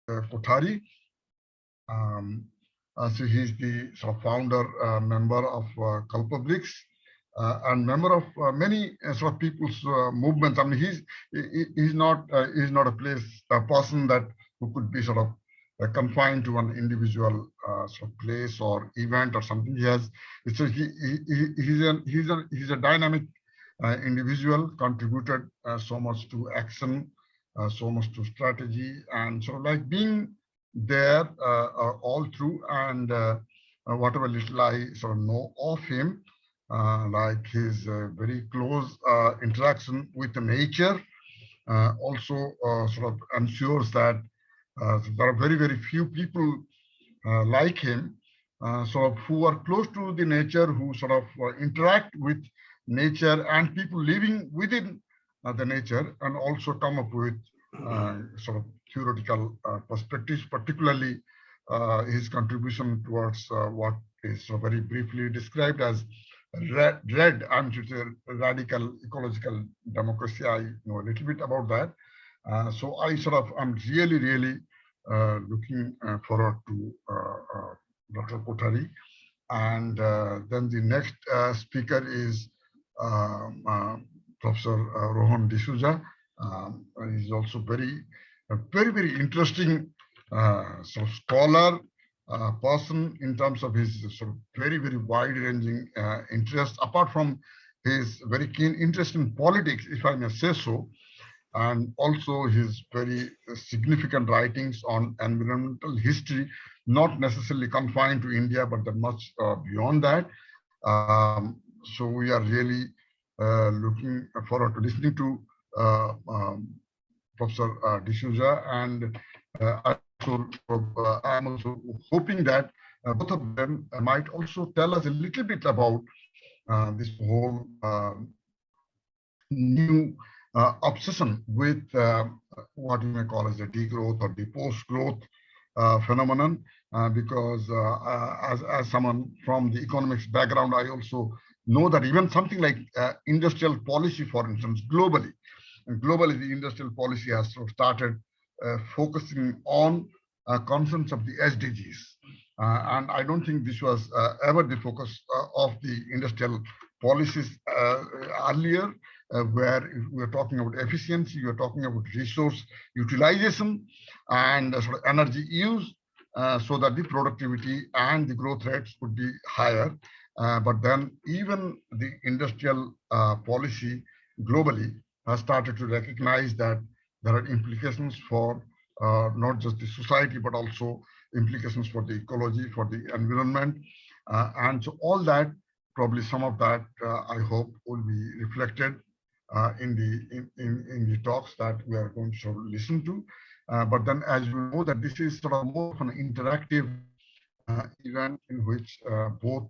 Kothari. So he's the sort of founder, member of Colloquy, and member of many sort of people's movements. I mean, he's not a person that who could be sort of confined to an individual sort of place or event or something. He's a dynamic individual, contributed so much to action, so much to strategy, and sort of like being there all through. And whatever little I sort of know of him, like his very close interaction with the nature, also sort of ensures that there are very, very few people like him, sort of who are close to the nature, who sort of interact with nature and people living within the nature, and also come up with sort of theoretical perspectives, particularly his contribution towards what is very briefly described as RED, I'm radical ecological democracy. I know a little bit about that. So I'm really looking forward to Dr. Kothari. And then the next speaker is Professor Rohan D'Souza. He's also very interesting sort of scholar, person in terms of his sort of very wide-ranging interests, apart from his very keen interest in politics, if I may say so, and also his very significant writings on environmental history, not necessarily confined to India, but much beyond that. So we are really looking forward to listening to Professor D'Souza, and I'm also hoping that both of them might also tell us a little bit about this whole new obsession with what you may call as the degrowth or the post-growth phenomenon, because as someone from the economics background, I also know that even something like industrial policy, for instance, globally, the industrial policy has sort of started focusing on concepts of the SDGs. And I don't think this was ever the focus of the industrial policies earlier, where we're talking about efficiency, you're talking about resource utilization and sort of energy use, so that the productivity and the growth rates would be higher. But then even the industrial policy globally has started to recognize that there are implications for not just the society, but also implications for the ecology, for the environment. And so all that, probably some of that, I hope will be reflected in the talks that we are going to sort of listen to. But then, as you know, that this is sort of more of an interactive event in which both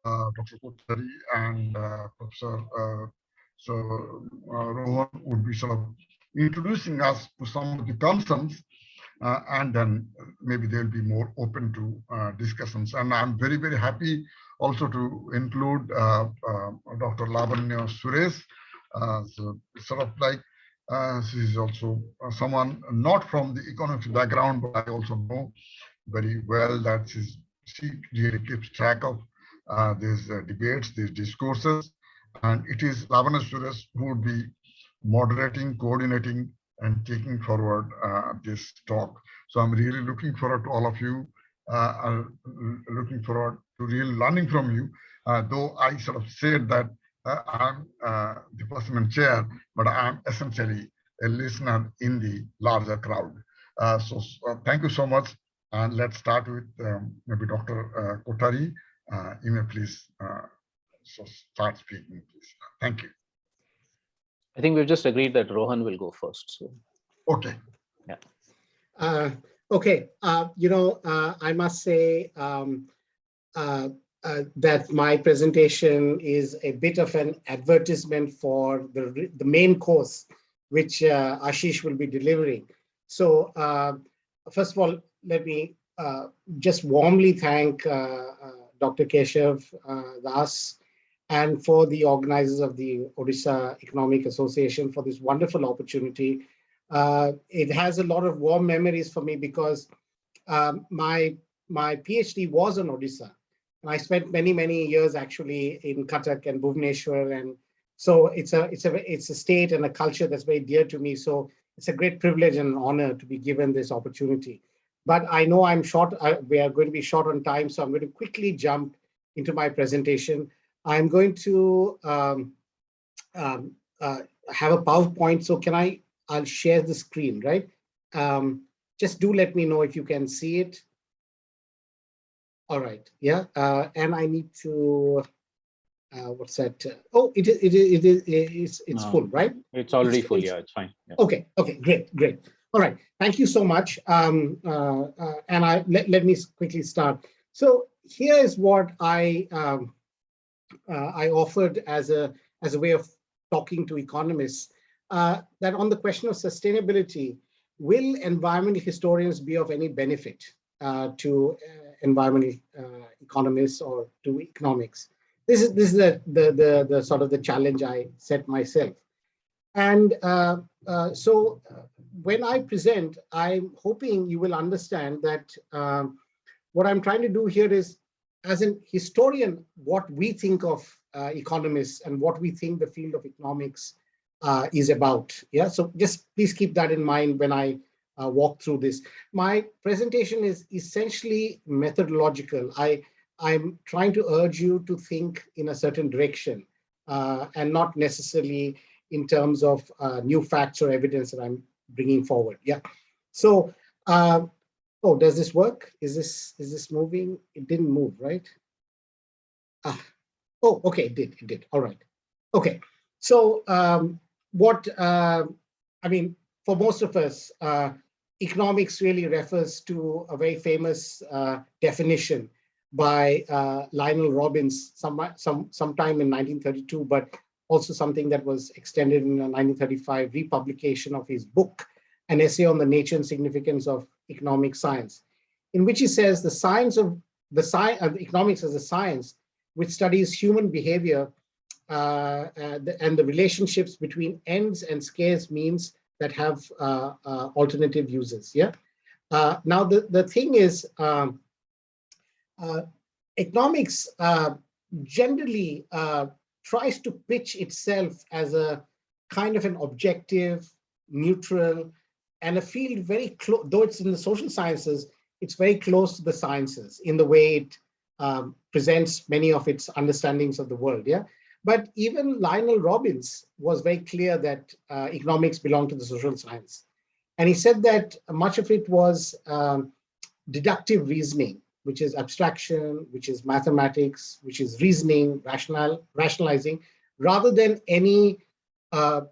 Dr. Kothari and Professor Rohan would be sort of introducing us to some of the concerns, and then maybe they'll be more open to discussions. And I'm very happy also to include Dr. Lavanya Suresh. So sort of like she's also someone not from the economics background, but I also know very well that she really keeps track of these debates, these discourses, and it is Lavanya Suresh who would be moderating, coordinating, and taking forward this talk. So I'm really looking forward to all of you. I'm looking forward to really learning from you, though I sort of said that I'm the person in chair, but I'm essentially a listener in the larger crowd. So thank you so much. And let's start with maybe Dr. Kothari. You may please so start speaking, please. Thank you. I think we've just agreed that Rohan will go first. So. Okay. Yeah. Okay. I must say that my presentation is a bit of an advertisement for the main course, which Ashish will be delivering. So first of all, let me just warmly thank Dr. Keshav Das and for the organizers of the Odisha Economic Association for this wonderful opportunity It has a lot of warm memories for me because my PhD was in Odisha. And I spent many years actually in Cuttack and Bhubaneswar, and so it's a state and a culture that's very dear to me. So it's a great privilege and honor to be given this opportunity. But I know I'm short. We are going to be short on time, so I'm going to quickly jump into my presentation. I'm going to um, have a PowerPoint. So I'll share the screen, right? Just do let me know if you can see it. All right, yeah, and I need to, what's that? Oh, it's full, right? It's already full, yeah, it's fine. Yeah. Okay, great. All right, thank you so much. And let me quickly start. So here is what I offered as a way of talking to economists, that on the question of sustainability, will environmental historians be of any benefit to environmental economists or to economics? This is the sort of the challenge I set myself. And so when I present, I'm hoping you will understand that what I'm trying to do here is, as an historian, what we think of economists and what we think the field of economics is about. Yeah, so just please keep that in mind when I walk through this. My presentation is essentially methodological. I'm trying to urge you to think in a certain direction and not necessarily in terms of new facts or evidence that I'm bringing forward. Yeah, so oh, does this work? Is this moving? It didn't move, right? Oh, okay, it did. All right. Okay, so I mean, for most of us, economics really refers to a very famous definition by Lionel Robbins sometime in 1932, but also something that was extended in a 1935 republication of his book, An Essay on the Nature and Significance of Economic Science, in which he says economics as a science which studies human behavior and the relationships between ends and scarce means that have alternative uses. Yeah. Now the thing is, economics generally tries to pitch itself as a kind of an objective, neutral, and a field very close, though it's in the social sciences, it's very close to the sciences in the way it presents many of its understandings of the world. Yeah. But even Lionel Robbins was very clear that economics belonged to the social science. And he said that much of it was deductive reasoning, which is abstraction, which is mathematics, which is reasoning, rationalizing, rather than any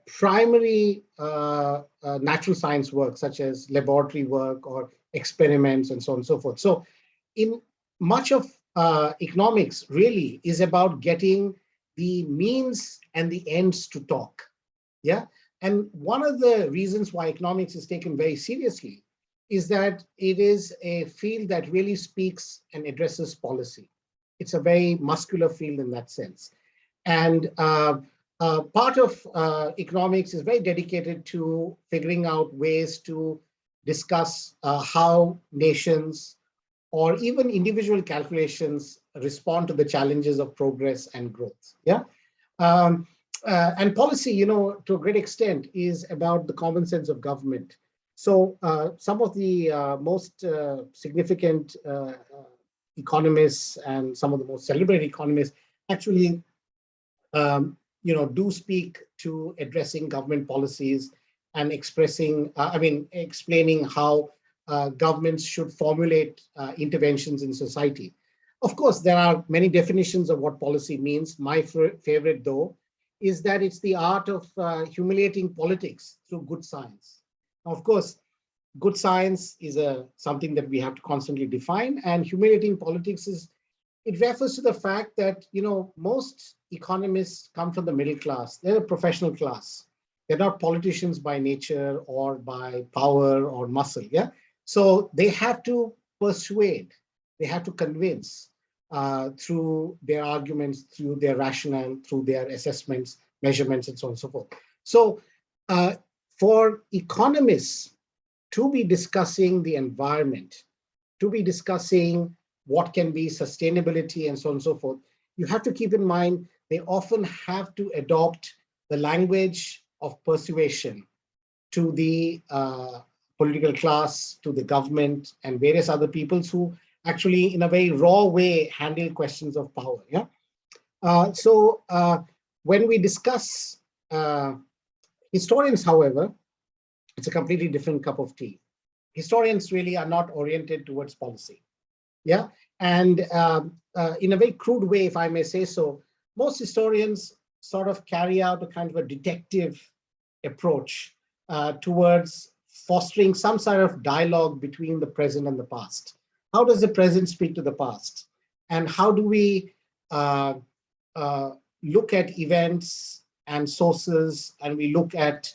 primary natural science work, such as laboratory work or experiments and so on and so forth. So in much of economics really is about getting the means and the ends to talk. Yeah. And one of the reasons why economics is taken very seriously is that it is a field that really speaks and addresses policy. It's a very muscular field in that sense. And part of economics is very dedicated to figuring out ways to discuss how nations or even individual calculations respond to the challenges of progress and growth. Yeah. And policy, to a great extent, is about the common sense of government. So some of the most significant economists and some of the most celebrated economists actually, do speak to addressing government policies and explaining how governments should formulate interventions in society. Of course, there are many definitions of what policy means. My favorite, though, is that it's the art of humiliating politics through good science. Now, of course, good science is something that we have to constantly define, and humiliating politics it refers to the fact that most economists come from the middle class. They're a professional class. They're not politicians by nature or by power or muscle. Yeah. So they have to persuade, they have to convince through their arguments, through their rationale, through their assessments, measurements, and so on and so forth. So For economists to be discussing the environment, to be discussing what can be sustainability and so on and so forth, you have to keep in mind they often have to adopt the language of persuasion to the political class, to the government, and various other peoples who actually, in a very raw way, handle questions of power. Yeah. So when we discuss historians, however, it's a completely different cup of tea. Historians really are not oriented towards policy. Yeah. And in a very crude way, if I may say so, most historians sort of carry out a kind of a detective approach towards fostering some sort of dialogue between the present and the past. How does the present speak to the past? And how do we look at events and sources, and we look at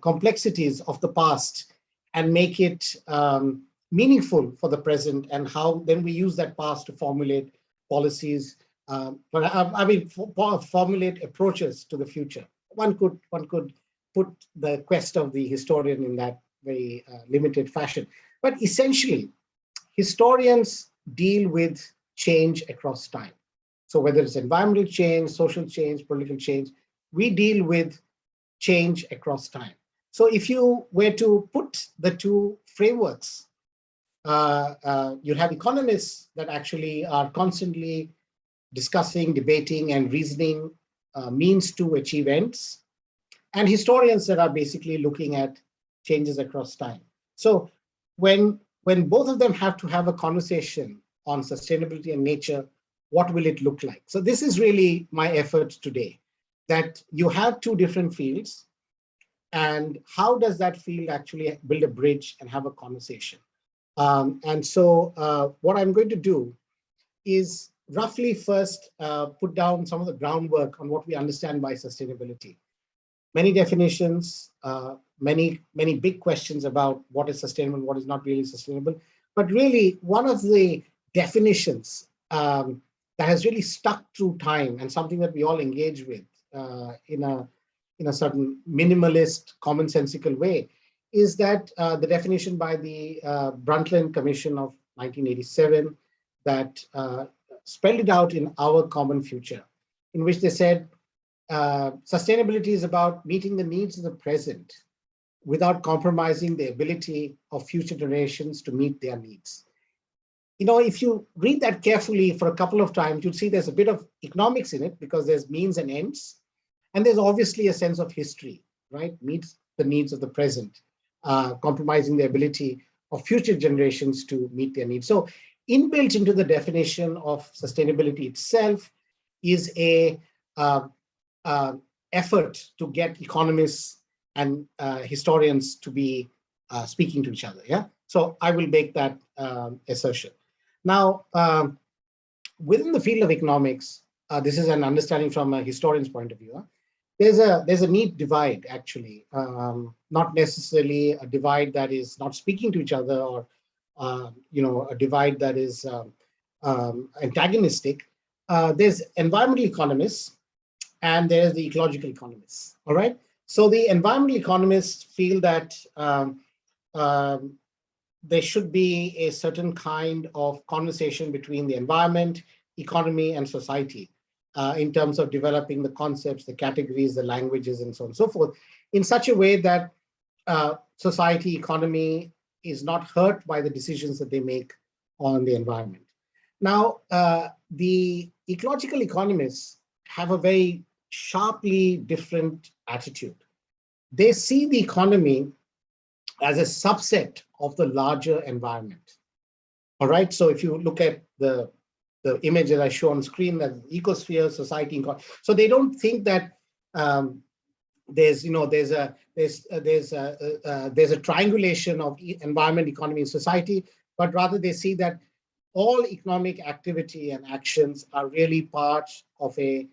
complexities of the past and make it meaningful for the present, and how then we use that past to formulate policies, formulate approaches to the future. One could put the quest of the historian in that very limited fashion. But essentially, historians deal with change across time. So whether it's environmental change, social change, political change, we deal with change across time. So if you were to put the two frameworks, you have economists that actually are constantly discussing, debating, and reasoning means to achieve ends, and historians that are basically looking at changes across time. So when both of them have to have a conversation on sustainability and nature, what will it look like? So this is really my effort today, that you have two different fields, and how does that field actually build a bridge and have a conversation? And so what I'm going to do is roughly first put down some of the groundwork on what we understand by sustainability. Many definitions, many big questions about what is sustainable, what is not really sustainable. But really, one of the definitions that has really stuck through time, and something that we all engage with in a certain minimalist, commonsensical way, is that the definition by the Brundtland Commission of 1987 that spelled it out in Our Common Future, in which they said, sustainability is about meeting the needs of the present without compromising the ability of future generations to meet their needs. You know, if you read that carefully for a couple of times, you'll see there's a bit of economics in it, because there's means and ends. And there's obviously a sense of history, right? Meets the needs of the present, compromising the ability of future generations to meet their needs. So inbuilt into the definition of sustainability itself is a effort to get economists and historians to be speaking to each other. Yeah. So I will make that assertion. Now, within the field of economics, this is an understanding from a historian's point of view. There's a neat divide, actually, not necessarily a divide that is not speaking to each other, or a divide that is antagonistic. There's environmental economists, and there's the ecological economists. All right. So the environmental economists feel that there should be a certain kind of conversation between the environment, economy, and society in terms of developing the concepts, the categories, the languages, and so on and so forth, in such a way that society, economy is not hurt by the decisions that they make on the environment. Now, the ecological economists have a very sharply different attitude. They see the economy as a subset of the larger environment. All right. So if you look at the image that I show on screen, that ecosphere, society, so they don't think that there's a triangulation of environment, economy, and society, but rather they see that all economic activity and actions are really parts of a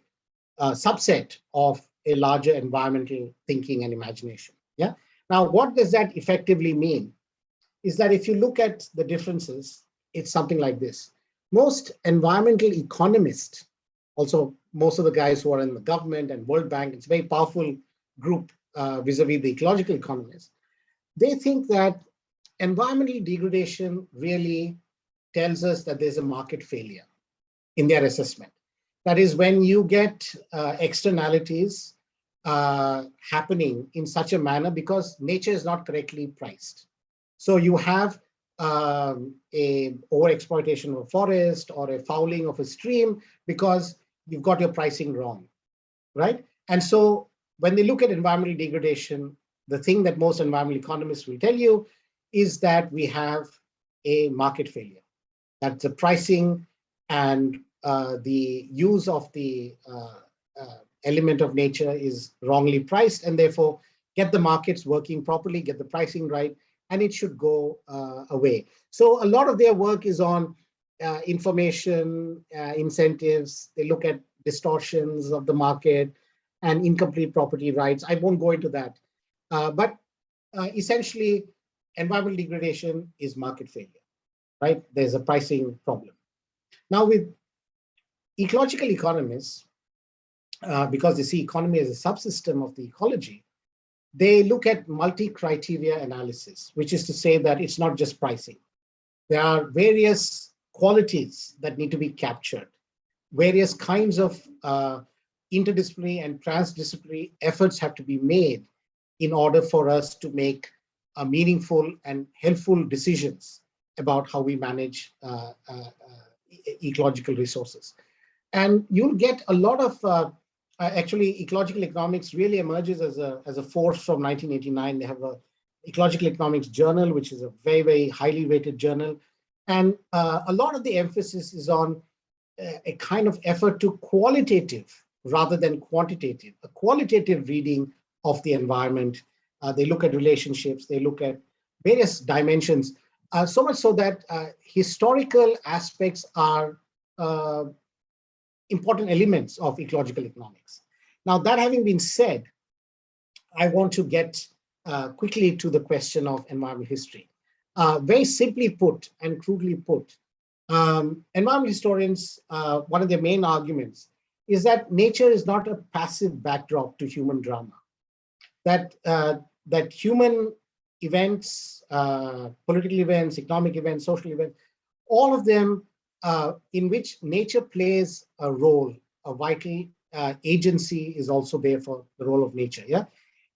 subset of a larger environmental thinking and imagination. Yeah. Now, what does that effectively mean? Is that if you look at the differences, it's something like this. Most environmental economists, also most of the guys who are in the government and World Bank, it's a very powerful group vis-a-vis the ecological economists, they think that environmental degradation really tells us that there's a market failure in their assessment. That is, when you get externalities happening in such a manner because nature is not correctly priced. So you have a overexploitation of a forest or a fouling of a stream because you've got your pricing wrong, right? And so when they look at environmental degradation, the thing that most environmental economists will tell you is that we have a market failure. That the pricing and the use of the element of nature is wrongly priced, and therefore get the markets working properly, get the pricing right, and it should go away. So a lot of their work is on information, incentives. They look at distortions of the market and incomplete property rights. I won't go into that. But essentially, environmental degradation is market failure, right? There's a pricing problem. Now with ecological economists, because they see economy as a subsystem of the ecology, they look at multi-criteria analysis, which is to say that it's not just pricing. There are various qualities that need to be captured, various kinds of interdisciplinary and transdisciplinary efforts have to be made in order for us to make meaningful and helpful decisions about how we manage ecological resources. And you'll get a lot of, actually, ecological economics really emerges as a force from 1989. They have a Ecological Economics Journal, which is a very, very highly rated journal. And a lot of the emphasis is on a kind of effort to qualitative rather than quantitative, a qualitative reading of the environment. They look at relationships, they look at various dimensions, so much so that historical aspects are important elements of ecological economics. Now, that having been said, I want to get quickly to the question of environmental history. Very simply put and crudely put, environmental historians, one of their main arguments is that nature is not a passive backdrop to human drama. That human events, political events, economic events, social events, all of them in which nature plays a role, a vital agency is also there for the role of nature. Yeah,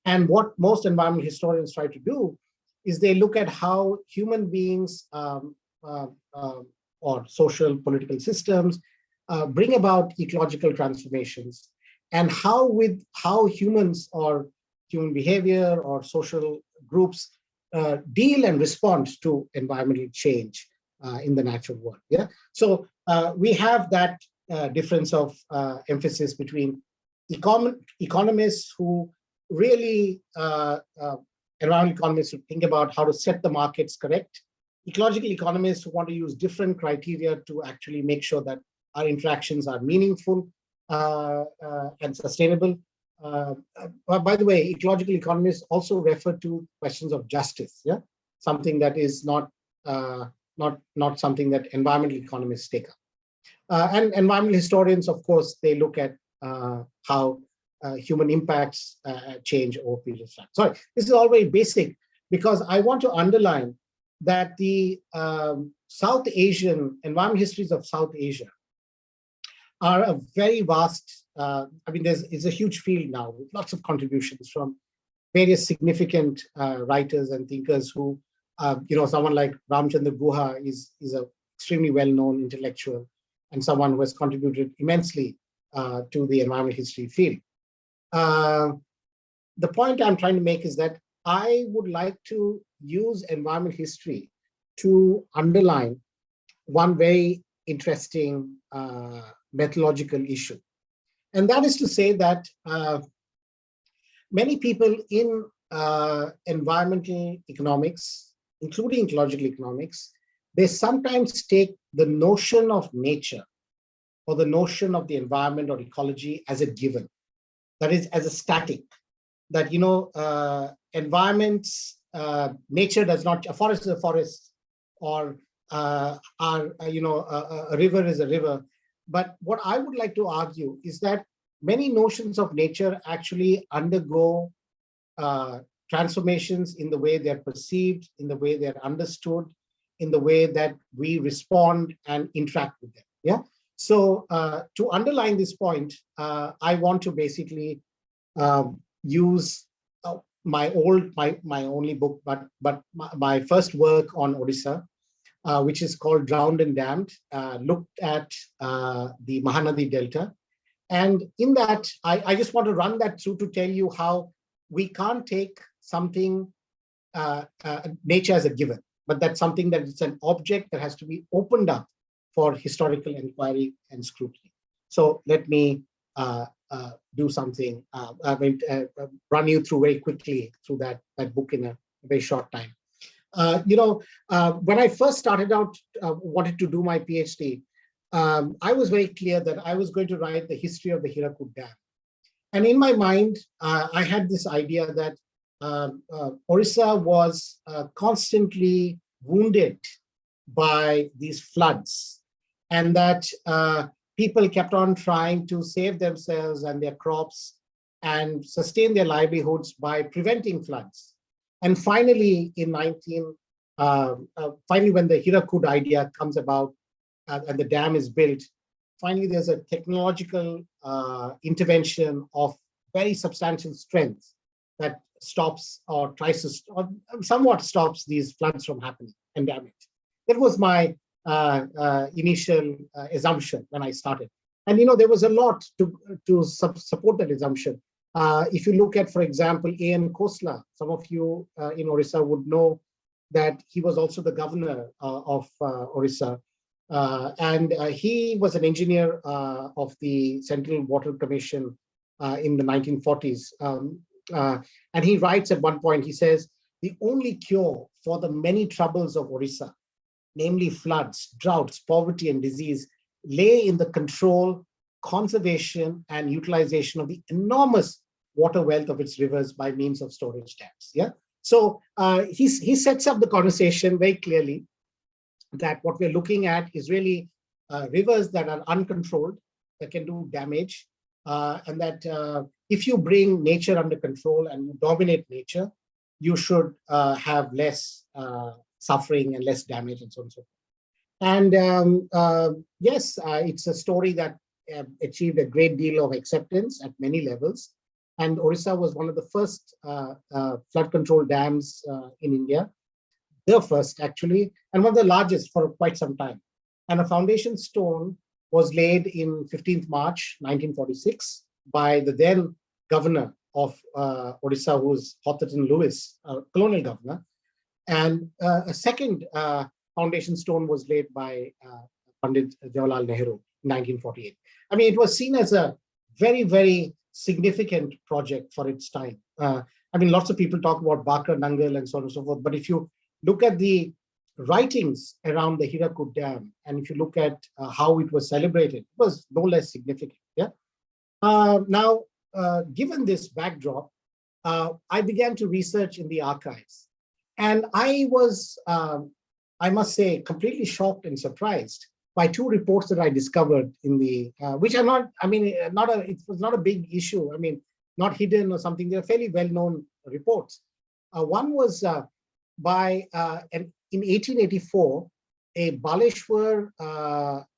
and what most environmental historians try to do is they look at how human beings or social political systems bring about ecological transformations, and how humans or human behavior or social groups deal and respond to environmental change in the natural world. Yeah, so we have that difference of emphasis between economists who really environmental economists who think about how to set the markets correct, ecological economists who want to use different criteria to actually make sure that our interactions are meaningful and sustainable. By the way, ecological economists also refer to questions of justice, yeah, something that is not something that environmental economists take up. And environmental historians, of course, they look at how human impacts change over periods of time. Sorry, this is all very basic because I want to underline that the South Asian environmental histories of South Asia are a very vast, I mean, it's a huge field now with lots of contributions from various significant writers and thinkers who, someone like Ramchandra Guha is an extremely well-known intellectual and someone who has contributed immensely to the environmental history field. The point I'm trying to make is that I would like to use environmental history to underline one very interesting methodological issue. And that is to say that many people in environmental economics, including ecological economics, they sometimes take the notion of nature or the notion of the environment or ecology as a given, that is, as a static, that, environments, nature does not, a forest is a forest, or a river is a river. But what I would like to argue is that many notions of nature actually undergo transformations in the way they're perceived, in the way they're understood, in the way that we respond and interact with them. Yeah. So to underline this point, I want to basically use my only book, but my first work on Odisha, which is called Drowned and Damned, looked at the Mahanadi Delta. And in that, I just want to run that through to tell you how we can't take something, nature as a given, but that's something that it's an object that has to be opened up for historical inquiry and scrutiny. So let me do something, run you through very quickly through that book in a very short time. When I first started out, wanted to do my PhD, I was very clear that I was going to write the history of the Hirakud Dam. And in my mind, I had this idea that Orissa was constantly wounded by these floods, and that people kept on trying to save themselves and their crops and sustain their livelihoods by preventing floods. And finally, when the Hirakud idea comes about and the dam is built, finally there's a technological intervention of very substantial strength that stops or tries to, or somewhat stops these floods from happening and damage. That was my initial assumption when I started. And there was a lot to support that assumption. If you look at, for example, A.N. Khosla, some of you in Orissa would know that he was also the governor of Orissa. And he was an engineer of the Central Water Commission in the 1940s. And he writes at one point, he says, the only cure for the many troubles of Orissa, namely floods, droughts, poverty, and disease, lay in the control, conservation, and utilization of the enormous water wealth of its rivers by means of storage dams. Yeah. So he sets up the conversation very clearly that what we're looking at is really rivers that are uncontrolled, that can do damage, and that if you bring nature under control and you dominate nature, you should have less suffering and less damage and so on and so forth. And yes, it's a story that achieved a great deal of acceptance at many levels. And Orissa was one of the first flood control dams in India, the first actually, and one of the largest for quite some time. And a foundation stone was laid in 15th March, 1946 by the then governor of Orissa, who was Houghton Lewis, colonial governor. And a second foundation stone was laid by Pandit Jawaharlal Nehru in 1948. I mean, it was seen as a very, very significant project for its time. I mean, lots of people talk about Bakra Nangal and so on and so forth, but if you look at the writings around the Hirakud Dam, and if you look at how it was celebrated, it was no less significant. Yeah. Now, given this backdrop, I began to research in the archives, and I was, I must say, completely shocked and surprised by two reports that I discovered in the, which are not, I mean, it was not a big issue. I mean, not hidden or something. They're fairly well-known reports. One was by, in 1884, a Baleshwar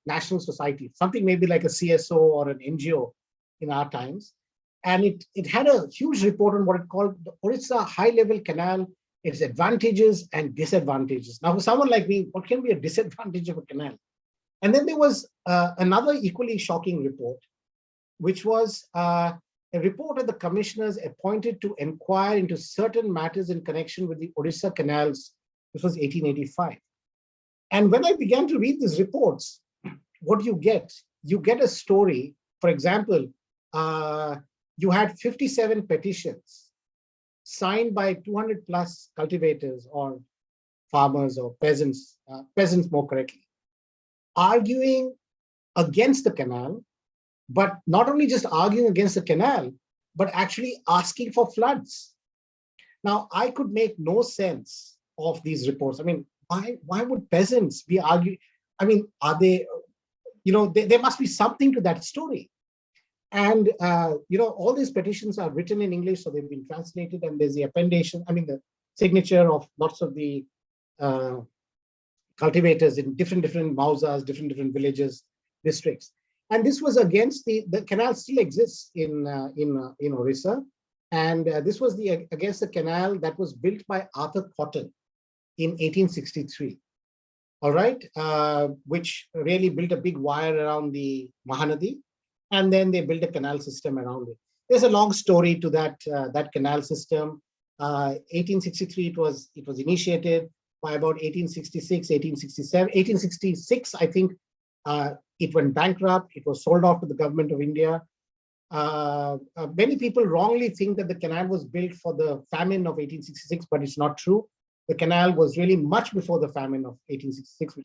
National Society, something maybe like a CSO or an NGO in our times. And it had a huge report on what it called the Orissa high-level canal, its advantages and disadvantages. Now, for someone like me, what can be a disadvantage of a canal? And then there was another equally shocking report, which was a report of the commissioners appointed to inquire into certain matters in connection with the Orissa canals. This was 1885. And when I began to read these reports, what do you get? You get a story. For example, you had 57 petitions signed by 200 plus cultivators or farmers or peasants, peasants more correctly, arguing against the canal, but not only just arguing against the canal, but actually asking for floods. Now, I could make no sense of these reports. I mean, why would peasants be arguing? I mean, are they, there must be something to that story. And, all these petitions are written in English, so they've been translated, and there's the appendation, the signature of lots of the cultivators in different mausas, different villages, districts. And this was against the canal still exists in Orissa. And this was against the canal that was built by Arthur Cotton in 1863. All right, which really built a big wire around the Mahanadi, and then they built a canal system around it. There's a long story to that canal system. 1863 it was initiated. By about 1866, 1867, 1866, I think it went bankrupt. It was sold off to the government of India. Many people wrongly think that the canal was built for the famine of 1866, but it's not true. The canal was really much before the famine of 1866,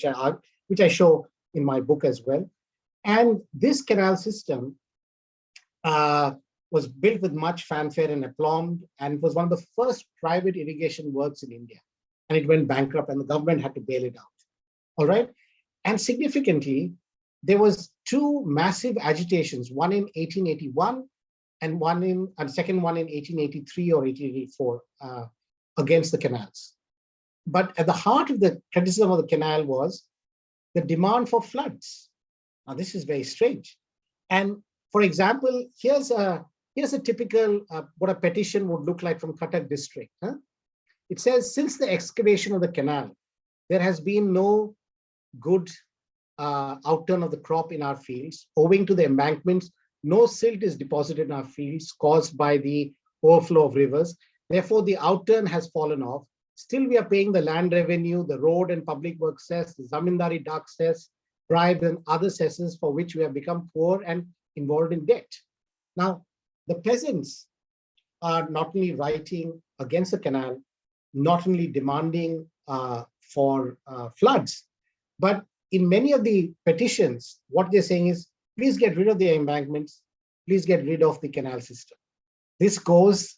which I show in my book as well. And this canal system was built with much fanfare and aplomb, and it was one of the first private irrigation works in India. And it went bankrupt, and the government had to bail it out. All right. And significantly, there was two massive agitations, one in 1881 and second one in 1883 or 1884 against the canals. But at the heart of the criticism of the canal was the demand for floods. Now, this is very strange. And for example, here's a typical what a petition would look like from Cuttack district. It says, since the excavation of the canal, there has been no good outturn of the crop in our fields. Owing to the embankments, no silt is deposited in our fields caused by the overflow of rivers. Therefore, the outturn has fallen off. Still, we are paying the land revenue, the road and public works cess, the zamindari dak cess, bribes and other cesses for which we have become poor and involved in debt. Now, the peasants are not only writing against the canal, not only demanding for floods, but in many of the petitions, what they're saying is, please get rid of the embankments, please get rid of the canal system. This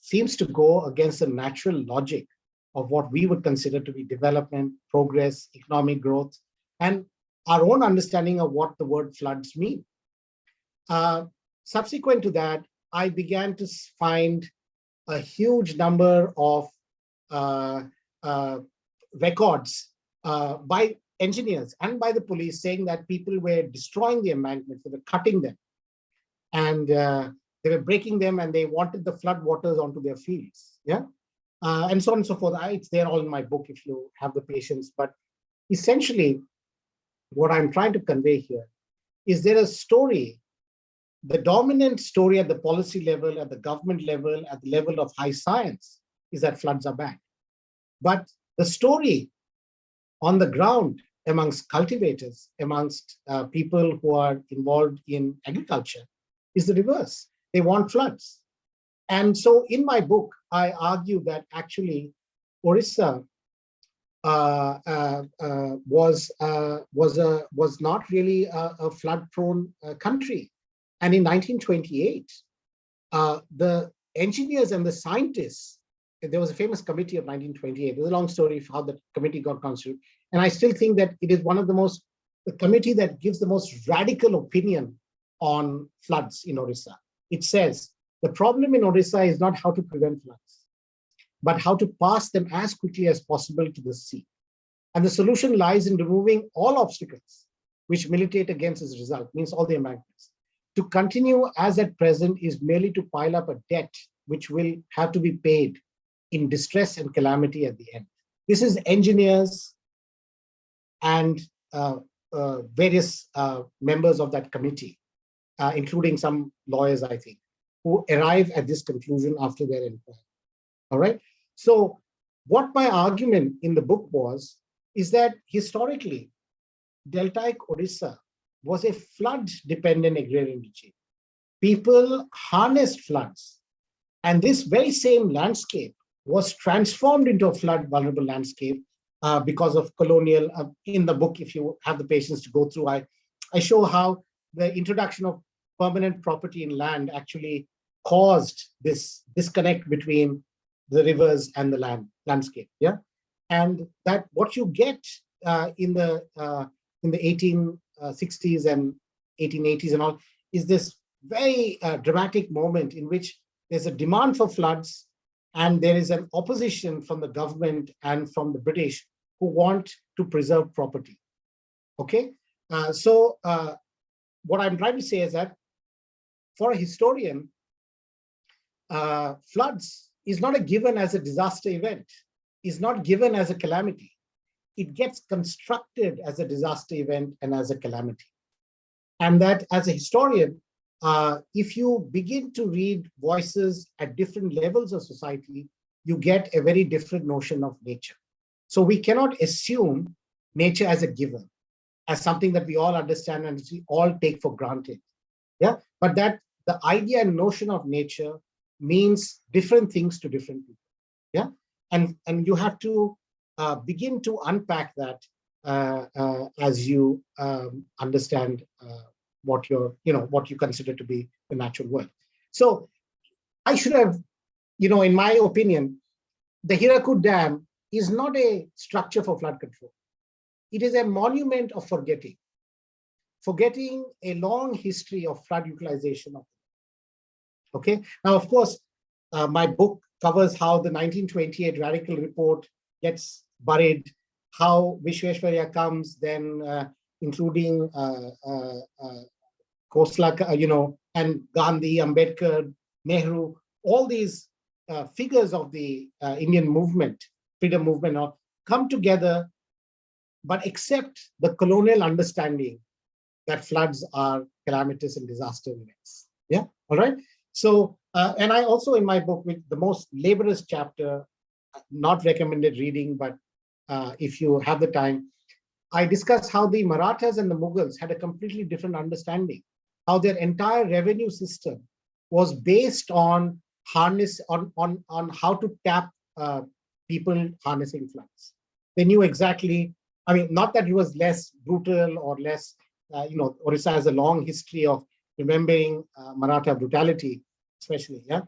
seems to go against the natural logic of what we would consider to be development, progress, economic growth, and our own understanding of what the word floods mean. Subsequent to that, I began to find a huge number of records by engineers and by the police saying that people were destroying the embankments, they were cutting them, and they were breaking them, and they wanted the flood waters onto their fields. Yeah, and so on and so forth. It's there all in my book if you have the patience. But essentially, what I'm trying to convey here is there a story, the dominant story at the policy level, at the government level, at the level of high science, is that floods are bad. But the story on the ground amongst cultivators, amongst people who are involved in agriculture, is the reverse. They want floods. And so in my book, I argue that actually Orissa was not really a flood-prone country. And in 1928, the engineers and the scientists, there was a famous committee of 1928. There's a long story of how the committee got constituted. And I still think that it is one of the committee that gives the most radical opinion on floods in Orissa. It says, the problem in Orissa is not how to prevent floods, but how to pass them as quickly as possible to the sea. And the solution lies in removing all obstacles which militate against this result, means all the embankments. To continue as at present is merely to pile up a debt which will have to be paid in distress and calamity at the end. This is engineers and various members of that committee, including some lawyers, I think, who arrive at this conclusion after their inquiry. All right. So what my argument in the book was, is that historically, deltaic Orissa was a flood-dependent agrarian regime. People harnessed floods, and this very same landscape was transformed into a flood-vulnerable landscape because of colonial. In the book, if you have the patience to go through, I show how the introduction of permanent property in land actually caused this disconnect between the rivers and the landscape. Yeah, and that what you get in the 1860s and 1880s and all is this very dramatic moment in which there's a demand for floods and there is an opposition from the government and from the British who want to preserve property. Okay, what I'm trying to say is that for a historian, floods is not a given as a disaster event, is not given as a calamity. It gets constructed as a disaster event and as a calamity. And that as a historian, if you begin to read voices at different levels of society, you get a very different notion of nature. So we cannot assume nature as a given, as something that we all understand and we all take for granted. Yeah, but that the idea and notion of nature means different things to different people. Yeah, and you have to begin to unpack that as you understand what you consider to be the natural world. So I should have, in my opinion, the Hirakud Dam is not a structure for flood control. It is a monument of forgetting a long history of flood utilization. Okay. Now, of course, my book covers how the 1928 Radical Report gets buried, how Vishweshwarya comes, then including Khosla, and Gandhi, Ambedkar, Nehru, all these figures of the Indian movement, freedom movement, come together, but accept the colonial understanding that floods are calamitous and disaster events. Yeah, all right. So, and I also in my book, with the most laborious chapter, not recommended reading, but if you have the time, I discuss how the Marathas and the Mughals had a completely different understanding, how their entire revenue system was based on on how to tap people harnessing floods. They knew exactly, I mean, not that it was less brutal or less, Orissa has a long history of remembering Maratha brutality, especially, yeah.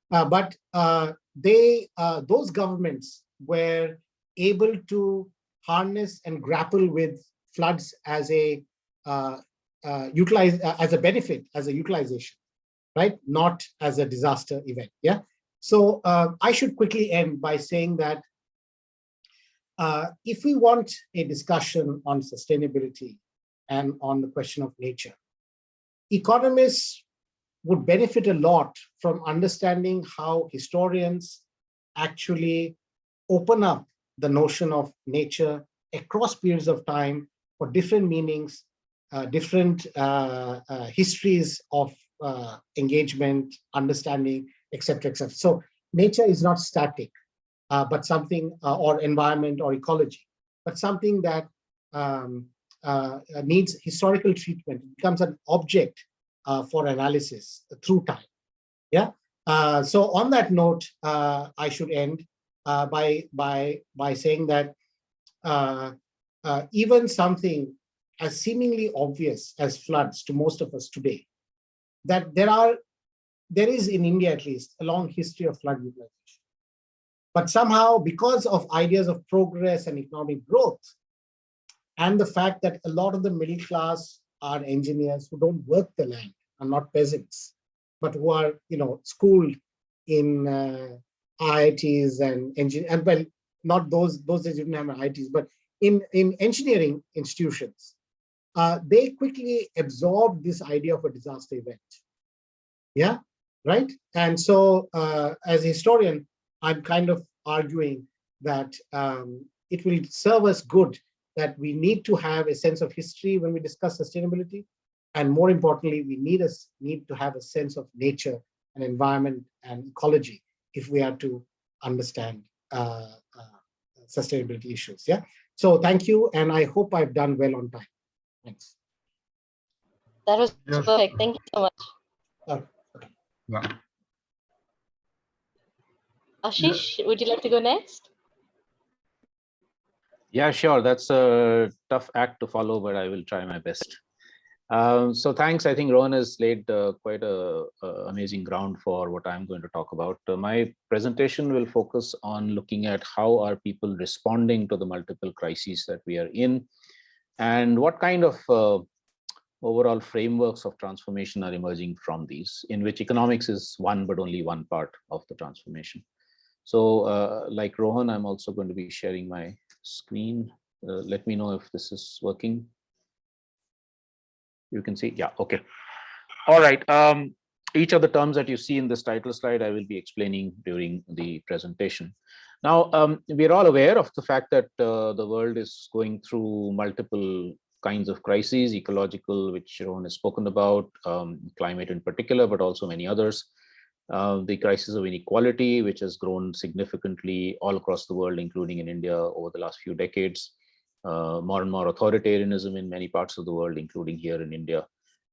But those governments were able to harness and grapple with floods as a as a benefit, as a utilization, right? Not as a disaster event. Yeah. So I should quickly end by saying that if we want a discussion on sustainability and on the question of nature, economists would benefit a lot from understanding how historians actually open up the notion of nature across periods of time for different meanings, different histories of engagement, understanding, etc., etc. So nature is not static, but something, or environment or ecology, but something that needs historical treatment. It becomes an object for analysis through time. Yeah. So on that note, I should end by saying that even something as seemingly obvious as floods to most of us today, that there is in India at least a long history of flood utilization. But somehow, because of ideas of progress and economic growth, and the fact that a lot of the middle class are engineers who don't work the land, are not peasants, but who are, schooled in IITs and well, not those that didn't have IITs, but in engineering institutions, they quickly absorbed this idea of a disaster event. Yeah, right. And so, as a historian, I'm kind of arguing that it will serve us good that we need to have a sense of history when we discuss sustainability, and more importantly, we need to have a sense of nature and environment and ecology if we are to understand sustainability issues. Yeah. So thank you, and I hope I've done well on time. Thanks. That was Yes. perfect. Thank you so much. Okay. Yeah. Ashish, would you like to go next? Yeah, sure. That's a tough act to follow, but I will try my best. So thanks. I think Rohan has laid quite a amazing ground for what I'm going to talk about. My presentation will focus on looking at how are people responding to the multiple crises that we are in, and what kind of overall frameworks of transformation are emerging from these, in which economics is one, but only one part of the transformation. So like Rohan, I'm also going to be sharing my screen. Let me know if this is working. You can see, yeah, okay. All right. Each of the terms that you see in this title slide, I will be explaining during the presentation. Now, we're all aware of the fact that the world is going through multiple kinds of crises, ecological, which Rohan has spoken about, climate in particular, but also many others. The crisis of inequality, which has grown significantly all across the world, including in India over the last few decades. More and more authoritarianism in many parts of the world, including here in India,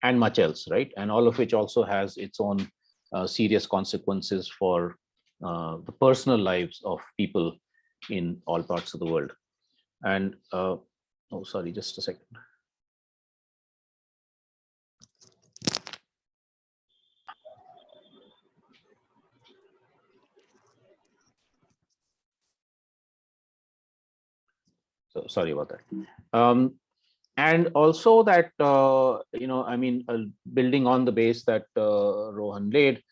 and much else, right? And all of which also has its own serious consequences for the personal lives of people in all parts of the world. And oh, sorry, just a second. So sorry about that. And also that, I mean, building on the base that Rohan laid,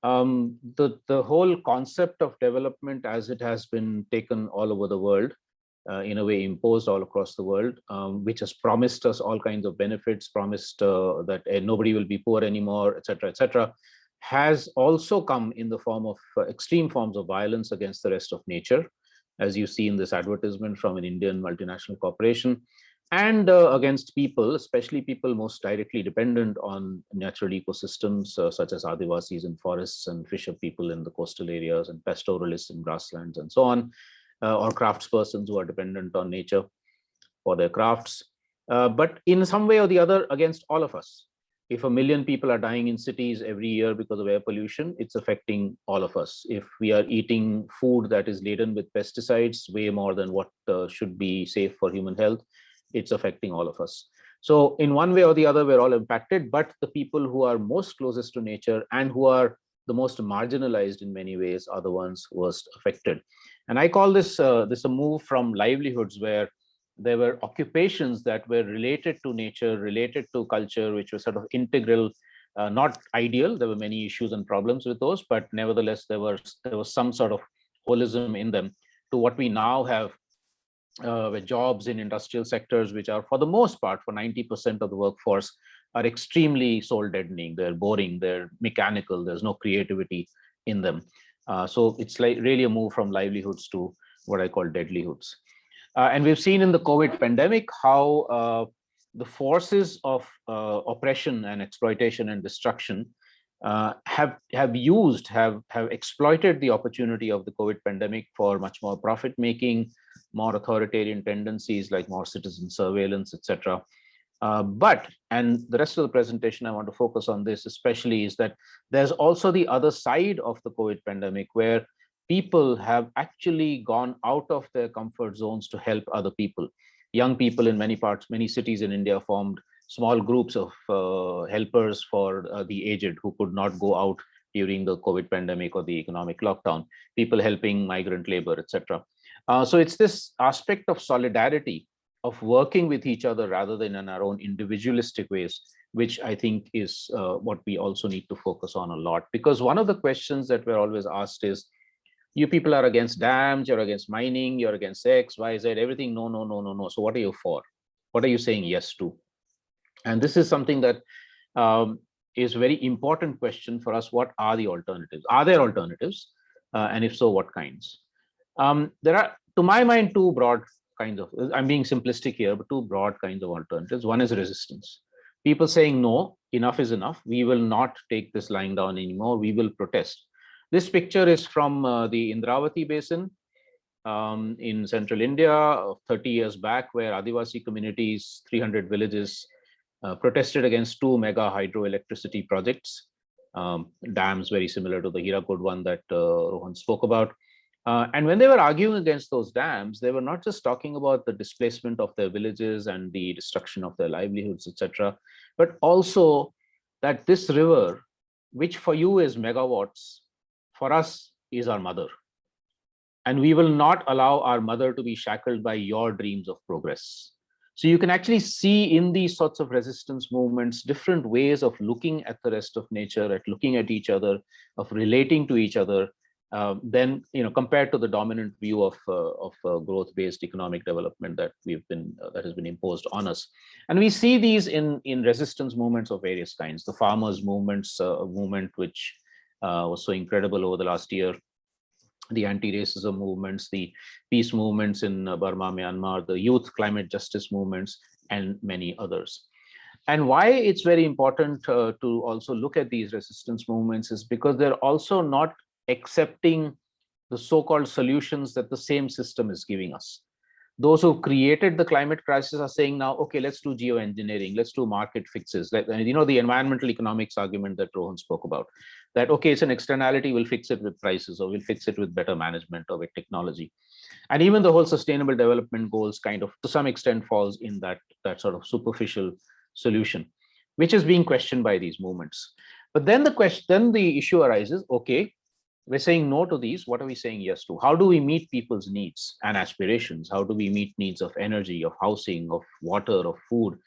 the whole concept of development as it has been taken all over the world, in a way imposed all across the world, which has promised us all kinds of benefits, promised that nobody will be poor anymore, etc., has also come in the form of extreme forms of violence against the rest of nature, as you see in this advertisement from an Indian multinational corporation, and against people, especially people most directly dependent on natural ecosystems, such as Adivasis in forests and fisher people in the coastal areas and pastoralists in grasslands and so on, or craftspersons who are dependent on nature for their crafts. But in some way or the other, against all of us. If 1 million people are dying in cities every year because of air pollution, it's affecting all of us. If we are eating food that is laden with pesticides, way more than what should be safe for human health, it's affecting all of us. So in one way or the other, we're all impacted, but the people who are most closest to nature and who are the most marginalized in many ways are the ones worst affected. And I call this a move from livelihoods where there were occupations that were related to nature, related to culture, which were sort of integral, not ideal. There were many issues and problems with those, but nevertheless, there was some sort of holism in them, to what we now have with jobs in industrial sectors, which are for the most part, for 90% of the workforce, are extremely soul deadening. They're boring, they're mechanical, there's no creativity in them. So it's like really a move from livelihoods to what I call deadlihoods. And we've seen in the COVID pandemic how the forces of oppression and exploitation and destruction have exploited the opportunity of the COVID pandemic for much more profit making, more authoritarian tendencies like more citizen surveillance, etc. And the rest of the presentation, I want to focus on this especially, is that there's also the other side of the COVID pandemic, where people have actually gone out of their comfort zones to help other people. Young people in many cities in India formed small groups of helpers for the aged who could not go out during the COVID pandemic or the economic lockdown, people helping migrant labor, etc. So it's this aspect of solidarity, of working with each other rather than in our own individualistic ways, which I think is what we also need to focus on a lot. Because one of the questions that we're always asked is, you people are against dams, you're against mining, you're against X, Y, Z, everything. No, no, no, no, no. So what are you for? What are you saying yes to? And this is something that is a very important question for us. What are the alternatives? Are there alternatives? And if so, what kinds? There are, to my mind, two broad kinds of, I'm being simplistic here, but two broad kinds of alternatives. One is resistance. People saying, no, enough is enough. We will not take this lying down anymore. We will protest. This picture is from the Indravati Basin in central India 30 years back, where Adivasi communities, 300 villages, protested against two mega hydroelectricity projects, dams very similar to the Hirakud one that Rohan spoke about. And when they were arguing against those dams, they were not just talking about the displacement of their villages and the destruction of their livelihoods, etc., but also that this river, which for you is megawatts, for us is our mother. And we will not allow our mother to be shackled by your dreams of progress. So you can actually see in these sorts of resistance movements, different ways of looking at the rest of nature, at looking at each other, of relating to each other, then, compared to the dominant view of growth-based economic development that that has been imposed on us. And we see these in resistance movements of various kinds. The farmers' movement, which was so incredible over the last year, the anti-racism movements, the peace movements in Burma, Myanmar, the youth climate justice movements, and many others. And why it's very important to also look at these resistance movements is because they're also not accepting the so-called solutions that the same system is giving us. Those who created the climate crisis are saying now, okay, let's do geoengineering, let's do market fixes. The environmental economics argument that Rohan spoke about, that, okay, it's an externality, we'll fix it with prices, or we'll fix it with better management or with technology. And even the whole sustainable development goals kind of, to some extent, falls in that sort of superficial solution, which is being questioned by these movements. But then the issue arises, okay, we're saying no to these, what are we saying yes to? How do we meet people's needs and aspirations? How do we meet needs of energy, of housing, of water, of food,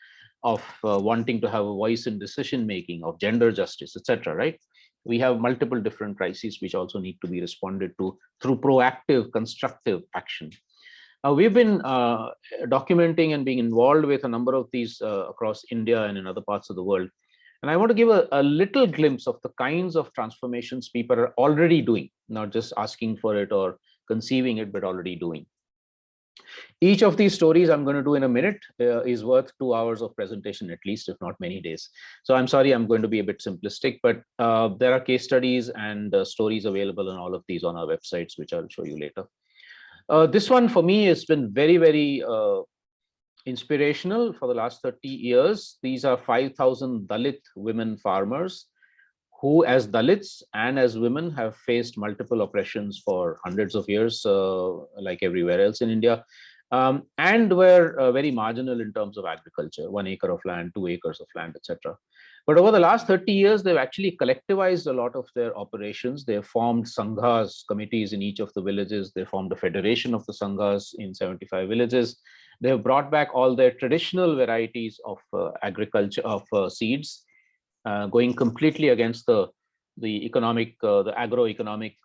of wanting to have a voice in decision making, of gender justice, etc., right? We have multiple different crises which also need to be responded to through proactive, constructive action. We've been documenting and being involved with a number of these across India and in other parts of the world. And I want to give a little glimpse of the kinds of transformations people are already doing, not just asking for it or conceiving it, but already doing. Each of these stories I'm going to do in a minute is worth 2 hours of presentation at least, if not many days. So I'm sorry, I'm going to be a bit simplistic, but there are case studies and stories available on all of these on our websites, which I'll show you later. This one for me has been very, very inspirational for the last 30 years. These are 5,000 Dalit women farmers who, as Dalits and as women, have faced multiple oppressions for hundreds of years, like everywhere else in India, and were very marginal in terms of agriculture, 1 acre of land, 2 acres of land, etc. But over the last 30 years, they've actually collectivized a lot of their operations. They have formed sanghas, committees in each of the villages. They formed a federation of the sanghas in 75 villages. They have brought back all their traditional varieties of agriculture, of seeds, going completely against the economic, the agroeconomic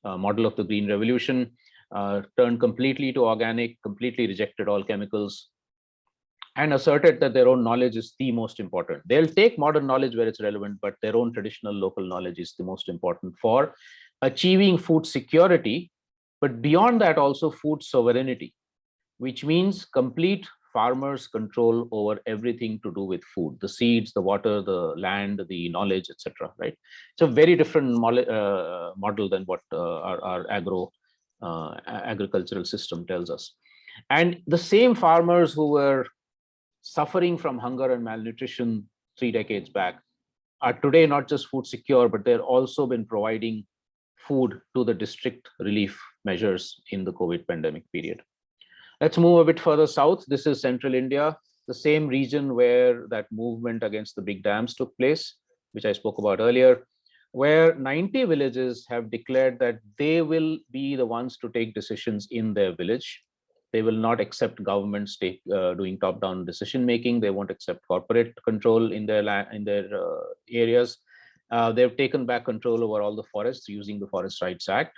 model of the Green Revolution, turned completely to organic, completely rejected all chemicals, and asserted that their own knowledge is the most important. They'll take modern knowledge where it's relevant, but their own traditional local knowledge is the most important for achieving food security, but beyond that also food sovereignty, which means complete farmers' control over everything to do with food, the seeds, the water, the land, the knowledge, etc. Right? It's a very different model than what our agricultural system tells us. And the same farmers who were suffering from hunger and malnutrition 3 decades back are today not just food secure, but they've also been providing food to the district relief measures in the COVID pandemic period. Let's move a bit further south. This is central India, the same region where that movement against the big dams took place, which I spoke about earlier, where 90 villages have declared that they will be the ones to take decisions in their village. They will not accept governments doing top-down decision-making. They won't accept corporate control in their areas. They've taken back control over all the forests using the Forest Rights Act.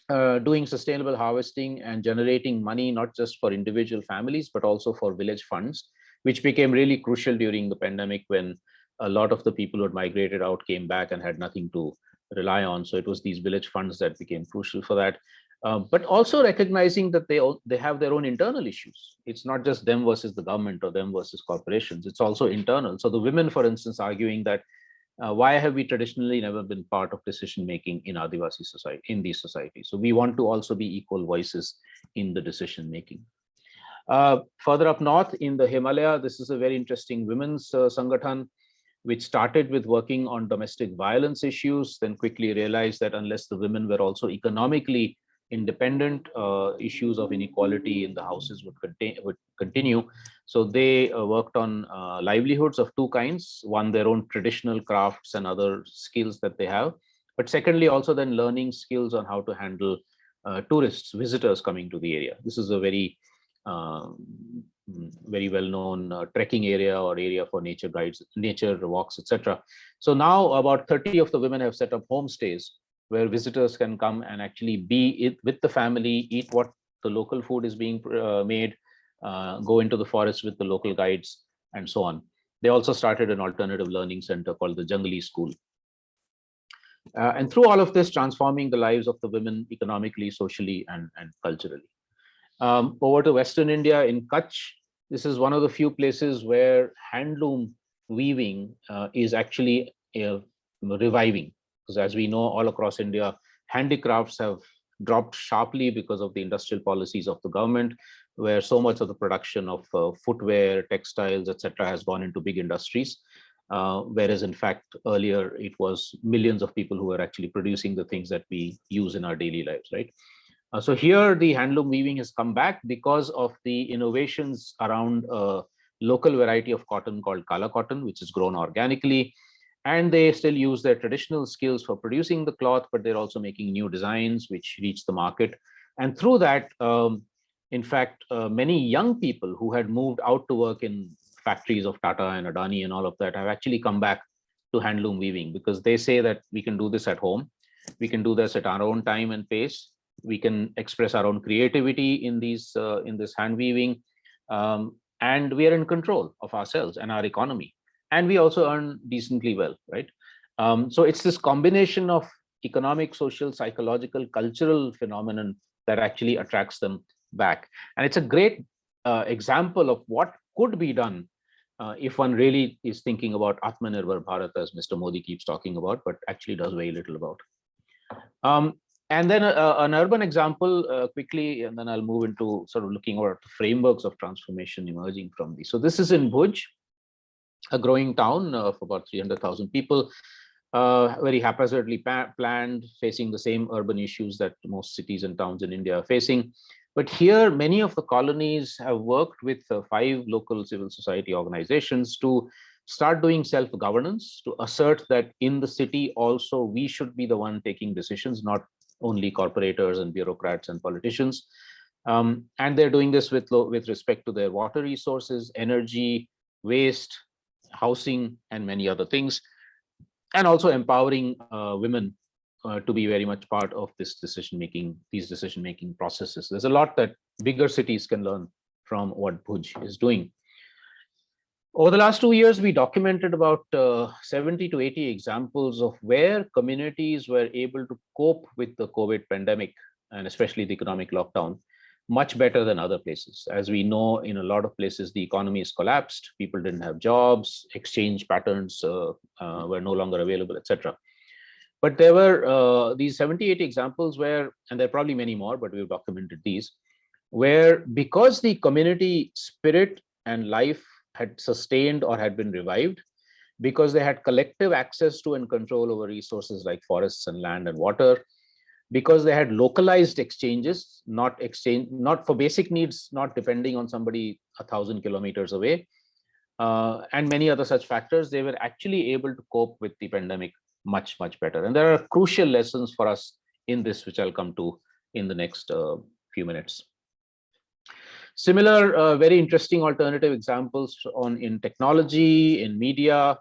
Doing sustainable harvesting and generating money, not just for individual families, but also for village funds, which became really crucial during the pandemic when a lot of the people who had migrated out came back and had nothing to rely on. So it was these village funds that became crucial for that. But also recognizing that they have their own internal issues. It's not just them versus the government or them versus corporations. It's also internal. So the women, for instance, arguing that why have we traditionally never been part of decision making in Adivasi society, in these societies? So we want to also be equal voices in the decision making. Further up north in the Himalaya, this is a very interesting women's Sangathan, which started with working on domestic violence issues, then quickly realized that unless the women were also economically independent, issues of inequality in the houses would continue. So they worked on livelihoods of 2 kinds. One, their own traditional crafts and other skills that they have. But secondly, also then learning skills on how to handle tourists, visitors coming to the area. This is a very very well-known trekking area or area for nature guides, nature walks, etc. So now about 30 of the women have set up homestays where visitors can come and actually be with the family, eat what the local food is being made, go into the forest with the local guides, and so on. They also started an alternative learning center called the Jungli School. And through all of this, transforming the lives of the women economically, socially, and culturally. Over to Western India in Kutch, this is one of the few places where handloom weaving is actually reviving. Because as we know, all across India, handicrafts have dropped sharply because of the industrial policies of the government, where so much of the production of footwear, textiles, etc., has gone into big industries. Whereas in fact, earlier it was millions of people who were actually producing the things that we use in our daily lives, right? So here the handloom weaving has come back because of the innovations around a local variety of cotton called Kala cotton, which is grown organically. And they still use their traditional skills for producing the cloth, but they're also making new designs which reach the market. And through that, in fact, many young people who had moved out to work in factories of Tata and Adani and all of that have actually come back to handloom weaving, because they say that we can do this at home. We can do this at our own time and pace. We can express our own creativity in this hand weaving, and we are in control of ourselves and our economy, and we also earn decently well, right? So it's this combination of economic, social, psychological, cultural phenomenon that actually attracts them back. And it's a great example of what could be done if one really is thinking about Atmanirbhar Bharat, as Mr. Modi keeps talking about, but actually does very little about. And then an urban example quickly, and then I'll move into sort of looking at the frameworks of transformation emerging from these. So this is in Bhuj, a growing town of about 300,000 people, very haphazardly planned, facing the same urban issues that most cities and towns in India are facing. But here, many of the colonies have worked with 5 local civil society organizations to start doing self-governance, to assert that in the city also we should be the one taking decisions, not only corporators and bureaucrats and politicians. And they're doing this with respect to their water resources, energy, waste, housing, and many other things, and also empowering women to be very much part of this these decision-making processes. There's a lot that bigger cities can learn from what Bhuj is doing. Over the last 2 years, we documented about 70 to 80 examples of where communities were able to cope with the COVID pandemic, and especially the economic lockdown, much better than other places. As we know, in a lot of places, the economy is collapsed, people didn't have jobs, exchange patterns were no longer available, etc. But there were these 70, 80 examples where, and there are probably many more, but we've documented these, where because the community spirit and life had sustained or had been revived, because they had collective access to and control over resources like forests and land and water, because they had localized exchanges, not for basic needs, not depending on somebody 1,000 kilometers away, and many other such factors, they were actually able to cope with the pandemic much, much better. And there are crucial lessons for us in this, which I'll come to in the next few minutes. Similar, very interesting alternative examples in technology, in media,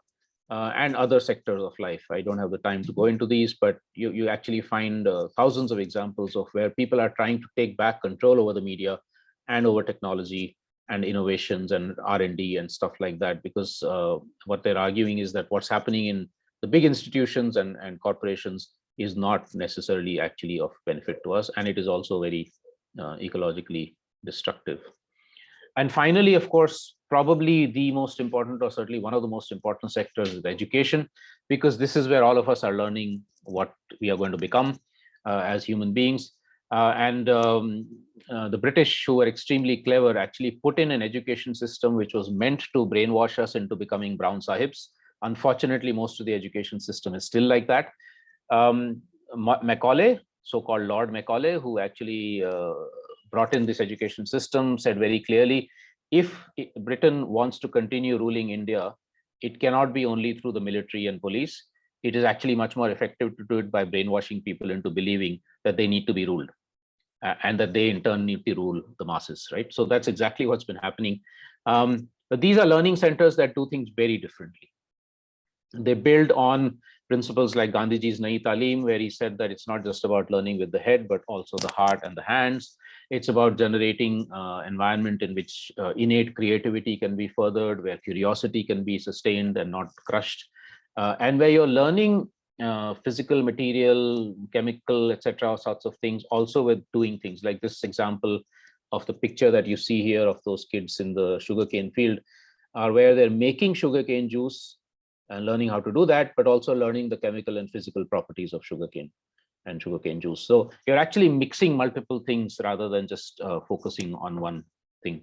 and other sectors of life. I don't have the time to go into these, but you actually find thousands of examples of where people are trying to take back control over the media and over technology and innovations and R&D and stuff like that, because what they're arguing is that what's happening in the big institutions and corporations is not necessarily actually of benefit to us, and it is also very ecologically destructive. And finally, of course, probably the most important, or certainly one of the most important sectors, is education, because this is where all of us are learning what we are going to become as human beings. The British, who were extremely clever, actually put in an education system which was meant to brainwash us into becoming brown sahibs. Unfortunately, most of the education system is still like that. Macaulay, so-called Lord Macaulay, who actually brought in this education system, said very clearly, if Britain wants to continue ruling India, it cannot be only through the military and police. It is actually much more effective to do it by brainwashing people into believing that they need to be ruled. and that they in turn need to rule the masses, right? So that's exactly what's been happening. But these are learning centers that do things very differently. They build on principles like Gandhiji's Nayi Talim, where he said that it's not just about learning with the head, but also the heart and the hands. It's about generating environment in which innate creativity can be furthered, where curiosity can be sustained and not crushed, and where you're learning physical, material, chemical, etc., sorts of things, also with doing things like this example of the picture that you see here of those kids in the sugarcane field, are where they're making sugarcane juice and learning how to do that, but also learning the chemical and physical properties of sugarcane and sugarcane juice. So you're actually mixing multiple things rather than just focusing on one thing.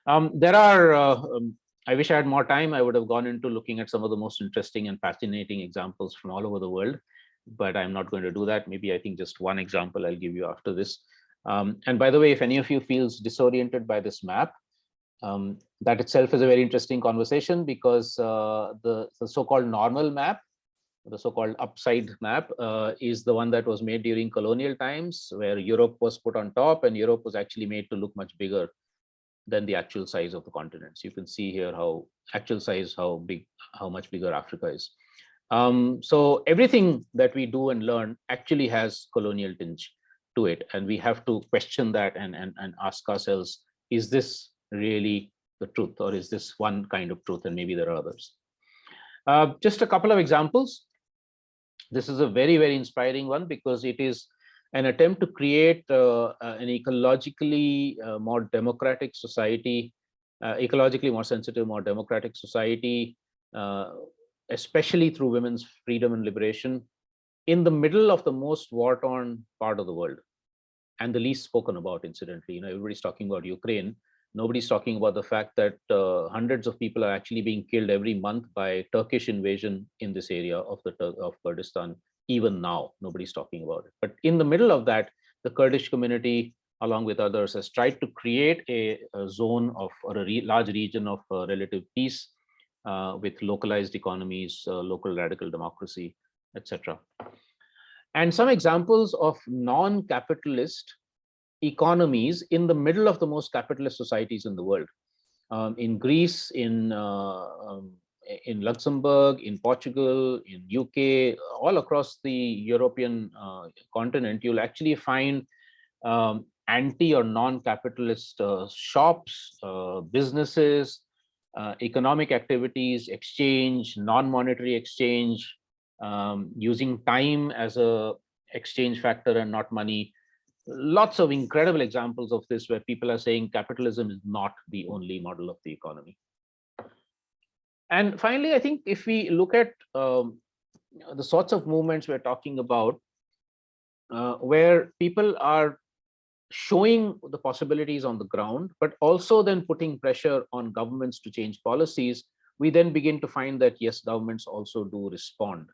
I wish I had more time. I would have gone into looking at some of the most interesting and fascinating examples from all over the world, but I'm not going to do that. Maybe I think just one example I'll give you after this. And by the way, if any of you feels disoriented by this map, that itself is a very interesting conversation, because the so-called normal map, the so-called upside map, is the one that was made during colonial times, where Europe was put on top, and Europe was actually made to look much bigger than the actual size of the continents. You can see here how actual size, how much bigger Africa is. So everything that we do and learn actually has colonial tinge to it, and we have to question that and ask ourselves, is this really the truth, or is this one kind of truth and maybe there are others? Just a couple of examples. This is a very, very inspiring one, because it is an attempt to create an ecologically more democratic society, ecologically more sensitive, more democratic society, especially through women's freedom and liberation, in the middle of the most war-torn part of the world, and the least spoken about, incidentally. Everybody's talking about Ukraine. Nobody's talking about the fact that hundreds of people are actually being killed every month by Turkish invasion in this area of Kurdistan. Even now, nobody's talking about it. But in the middle of that, the Kurdish community, along with others, has tried to create a zone of, or a large region of relative peace, with localized economies, local radical democracy, etc. And some examples of non-capitalist economies in the middle of the most capitalist societies in the world. In Greece, in Luxembourg, in Portugal, in UK, all across the European continent, you'll actually find anti or non-capitalist shops, businesses, economic activities, exchange, non-monetary exchange, using time as a exchange factor and not money. Lots of incredible examples of this, where people are saying capitalism is not the only model of the economy. And finally, I think if we look at the sorts of movements we're talking about, where people are showing the possibilities on the ground, but also then putting pressure on governments to change policies, we then begin to find that, yes, governments also do respond.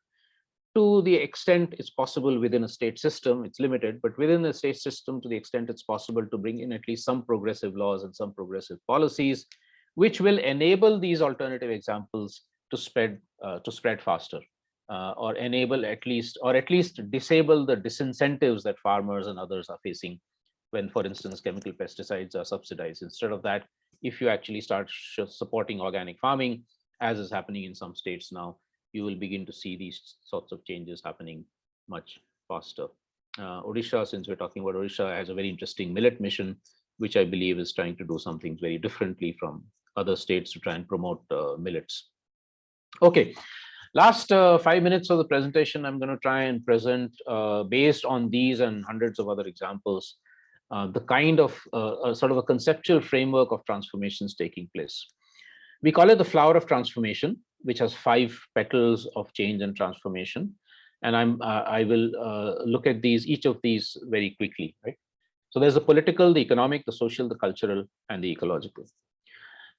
To the extent it's possible within a state system, it's limited, but within the state system, to the extent it's possible to bring in at least some progressive laws and some progressive policies, which will enable these alternative examples to spread faster, or enable at least disable the disincentives that farmers and others are facing when, for instance, chemical pesticides are subsidized. Instead of that, if you actually start supporting organic farming, as is happening in some states now, you will begin to see these sorts of changes happening much faster. Odisha, since we're talking about Odisha, has a very interesting millet mission, which I believe is trying to do something very differently from other states to try and promote millets. Okay, last 5 minutes of the presentation, I'm going to try and present, based on these and hundreds of other examples, the kind of sort of a conceptual framework of transformations taking place. We call it the flower of transformation, which has 5 petals of change and transformation. And I will look at each of these very quickly, right? So there's the political, the economic, the social, the cultural, and the ecological.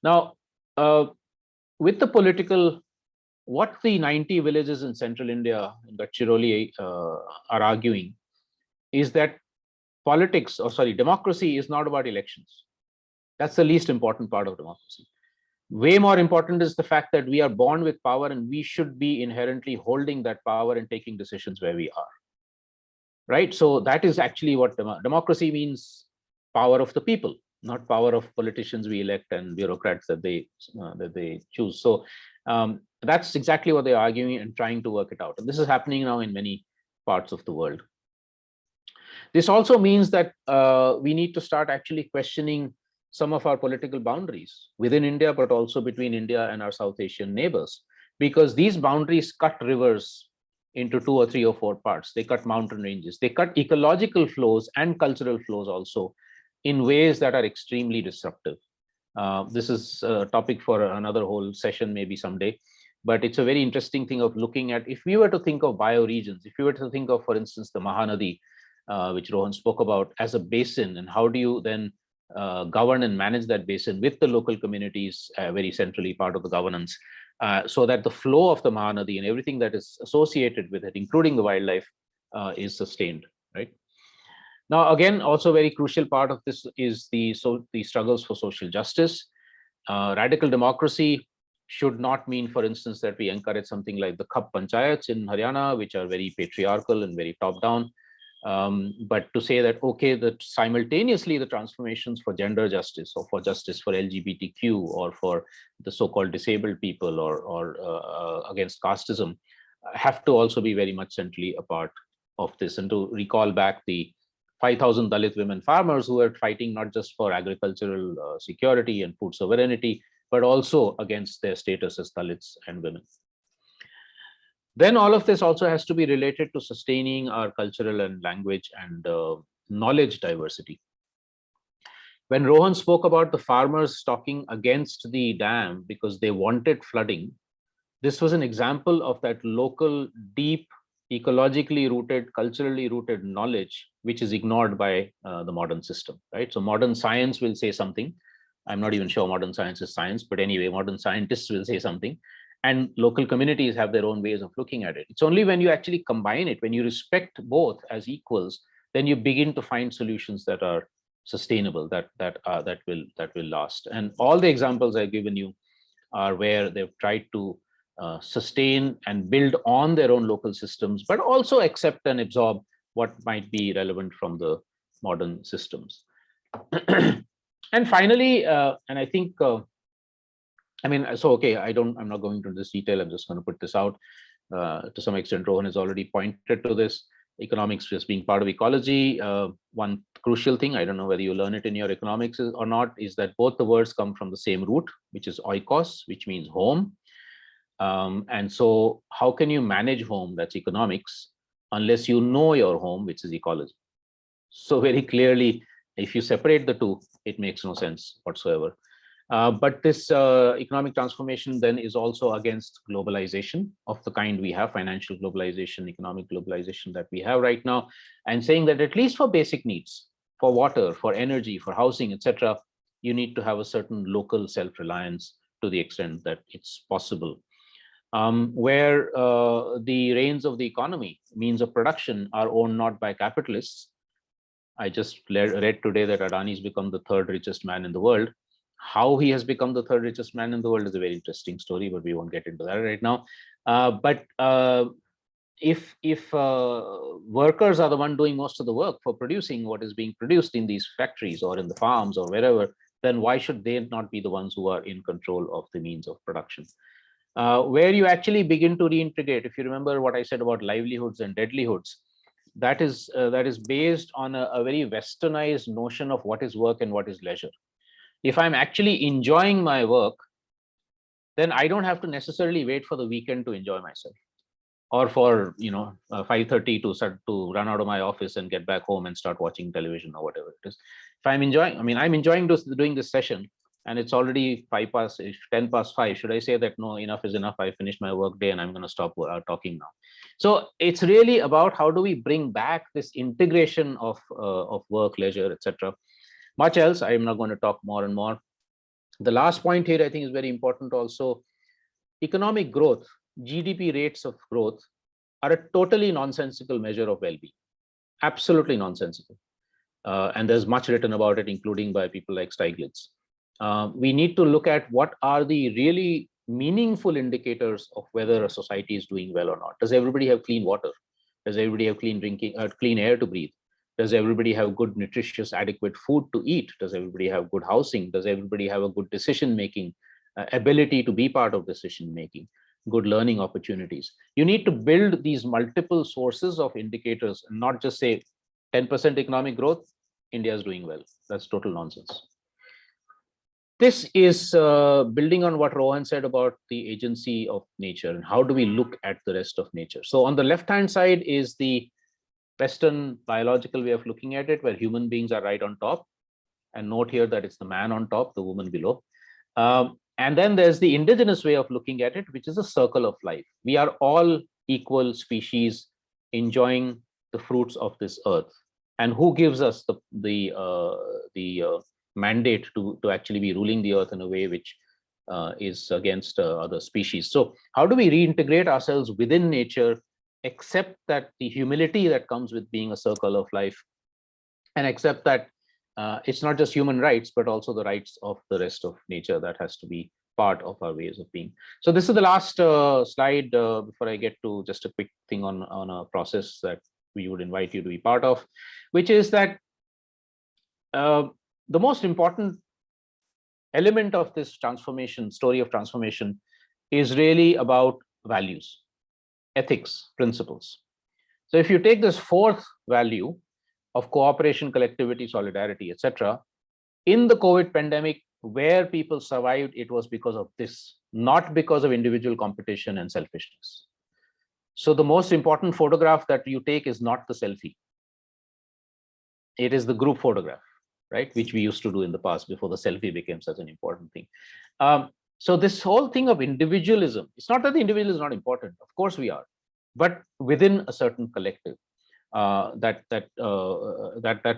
Now, with the political, what the 90 villages in central India, in Gadchiroli, are arguing is that democracy is not about elections. That's the least important part of democracy. Way more important is the fact that we are born with power, and we should be inherently holding that power and taking decisions where we are. right? So that is actually what democracy means: power of the people, not power of politicians we elect and bureaucrats that they choose. So that's exactly what they're arguing and trying to work it out. And this is happening now in many parts of the world. This also means that we need to start actually questioning some of our political boundaries within India, but also between India and our South Asian neighbors, because these boundaries cut rivers into 2 or 3 or 4 parts. They cut mountain ranges, they cut ecological flows and cultural flows also in ways that are extremely disruptive. This is a topic for another whole session, maybe someday. But it's a very interesting thing of looking at, if we were to think of bioregions, if you were to think of, for instance, the Mahanadi, which Rohan spoke about, as a basin, and how do you then govern and manage that basin with the local communities very centrally part of the governance, so that the flow of the Mahanadi and everything that is associated with it, including the wildlife, is sustained, right? Now, again, also very crucial part of this is the struggles for social justice. Radical democracy should not mean, for instance, that we encourage something like the Khap Panchayats in Haryana, which are very patriarchal and very top-down. But to say that, okay, that simultaneously the transformations for gender justice or for justice for LGBTQ or for the so-called disabled people or against casteism have to also be very much centrally a part of this. And to recall back the 5,000 Dalit women farmers who are fighting not just for agricultural security and food sovereignty, but also against their status as Dalits and women. Then all of this also has to be related to sustaining our cultural and language and knowledge diversity. When Rohan spoke about the farmers talking against the dam because they wanted flooding, this was an example of that local, deep, ecologically rooted, culturally rooted knowledge, which is ignored by the modern system, right? So modern science will say something. I'm not even sure modern science is science, but anyway, modern scientists will say something. And local communities have their own ways of looking at it. It's only when you actually combine it, when you respect both as equals, then you begin to find solutions that are sustainable, that will last. And all the examples I've given you are where they've tried to sustain and build on their own local systems, but also accept and absorb what might be relevant from the modern systems. And finally, and I think, I mean, so, okay, I'm not going into this detail. I'm just going to put this out to some extent. Rohan has already pointed to this. Economics as being part of ecology. One crucial thing, I don't know whether you learn it in your economics or not, is that both the words come from the same root, which is oikos, which means home. And so how can you manage home, that's economics, unless you know your home, which is ecology? So very clearly, if you separate the two, it makes no sense whatsoever. But this economic transformation then is also against globalization of the kind we have, financial globalization, economic globalization that we have right now, and saying that at least for basic needs, for water, for energy, for housing, etc., you need to have a certain local self-reliance to the extent that it's possible. Where the reins of the economy, means of production, are owned not by capitalists. I just read today that Adani's become the 3rd richest man in the world. How he has become the 3rd richest man in the world is a very interesting story, but we won't get into that right now. But if workers are the one doing most of the work for producing what is being produced in these factories or in the farms or wherever, then why should they not be the ones who are in control of the means of production? Where you actually begin to reintegrate, if you remember what I said about livelihoods and deadlihoods, that is based on a very westernized notion of what is work and what is leisure. If I'm actually enjoying my work, then I don't have to necessarily wait for the weekend to enjoy myself, or for 5:30 to run out of my office and get back home and start watching television or whatever it is. If I'm enjoying, I'm enjoying doing this session, and it's already 10 past 5. Should I say that no, enough is enough, I finished my work day and I'm going to stop talking now? So it's really about how do we bring back this integration of work, leisure, etc. Much else, I'm not going to talk more and more. The last point here I think is very important also. Economic growth, GDP rates of growth, are a totally nonsensical measure of well-being. Absolutely nonsensical. And there's much written about it, including by people like Steiglitz. We need to look at what are the really meaningful indicators of whether a society is doing well or not. Does everybody have clean water? Does everybody have clean air to breathe? Does everybody have good, nutritious, adequate food to eat? Does everybody have good housing? Does everybody have a good decision-making ability to be part of decision-making? Good learning opportunities? You need to build these multiple sources of indicators and not just say 10% economic growth, India is doing well. That's total nonsense. This is building on what Rohan said about the agency of nature and how do we look at the rest of nature. So on the left-hand side is the Western biological way of looking at it, where human beings are right on top. And note here that it's the man on top, the woman below. And then there's the indigenous way of looking at it, which is a circle of life. We are all equal species enjoying the fruits of this earth. And who gives us the mandate to actually be ruling the earth in a way which is against other species? So how do we reintegrate ourselves within nature, accept that the humility that comes with being a circle of life, and accept that it's not just human rights, but also the rights of the rest of nature that has to be part of our ways of being. So this is the last slide before I get to just a quick thing on a process that we would invite you to be part of, which is that the most important element of this transformation, story of transformation, is really about values, ethics, principles. So if you take this fourth value of cooperation, collectivity, solidarity, etc., in the COVID pandemic, where people survived, it was because of this, not because of individual competition and selfishness. So the most important photograph that you take is not the selfie. It is the group photograph, right? Which we used to do in the past before the selfie became such an important thing. So this whole thing of individualism, it's not that the individual is not important. Of course we are, but within a certain collective. That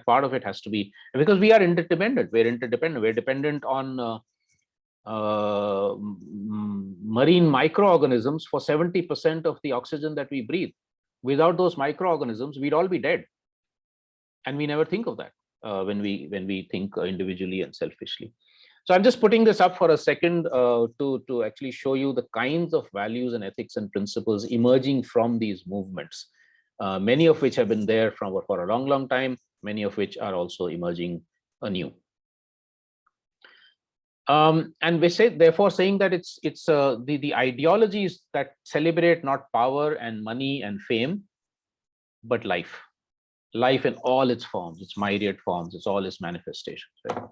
part of it has to be, because we are interdependent. We're dependent on marine microorganisms for 70% of the oxygen that we breathe. Without those microorganisms, we'd all be dead, and we never think of that when we think individually and selfishly. So I'm just putting this up for a second to actually show you the kinds of values and ethics and principles emerging from these movements. Many of which have been there for a long time, many of which are also emerging anew. And we say, therefore, saying that it's the ideologies that celebrate not power and money and fame, but life in all its forms, its myriad forms, its all its manifestations. Right?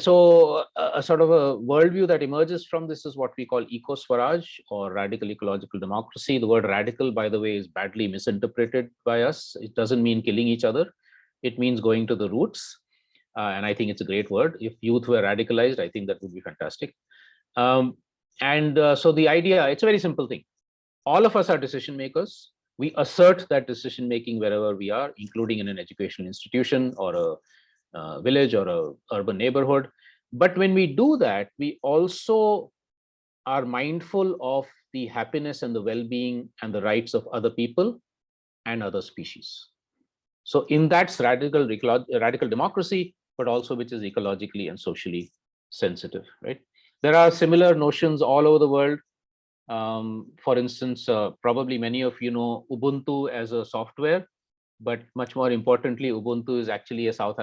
So a sort of a worldview that emerges from this is what we call eco-Swaraj or radical ecological democracy. The word radical, by the way, is badly misinterpreted by us. It doesn't mean killing each other. It means going to the roots. And I think it's a great word. If youth were radicalized, I think that would be fantastic. So the idea, it's a very simple thing. All of us are decision makers. We assert that decision making wherever we are, including in an educational institution or a village or a urban neighborhood. But when we do that, we also are mindful of the happiness and the well-being and the rights of other people and other species. So in that's radical democracy, but also which is ecologically and socially sensitive, right? There are similar notions all over the world. For instance, probably many of you know Ubuntu as a software. But much more importantly, Ubuntu is actually a South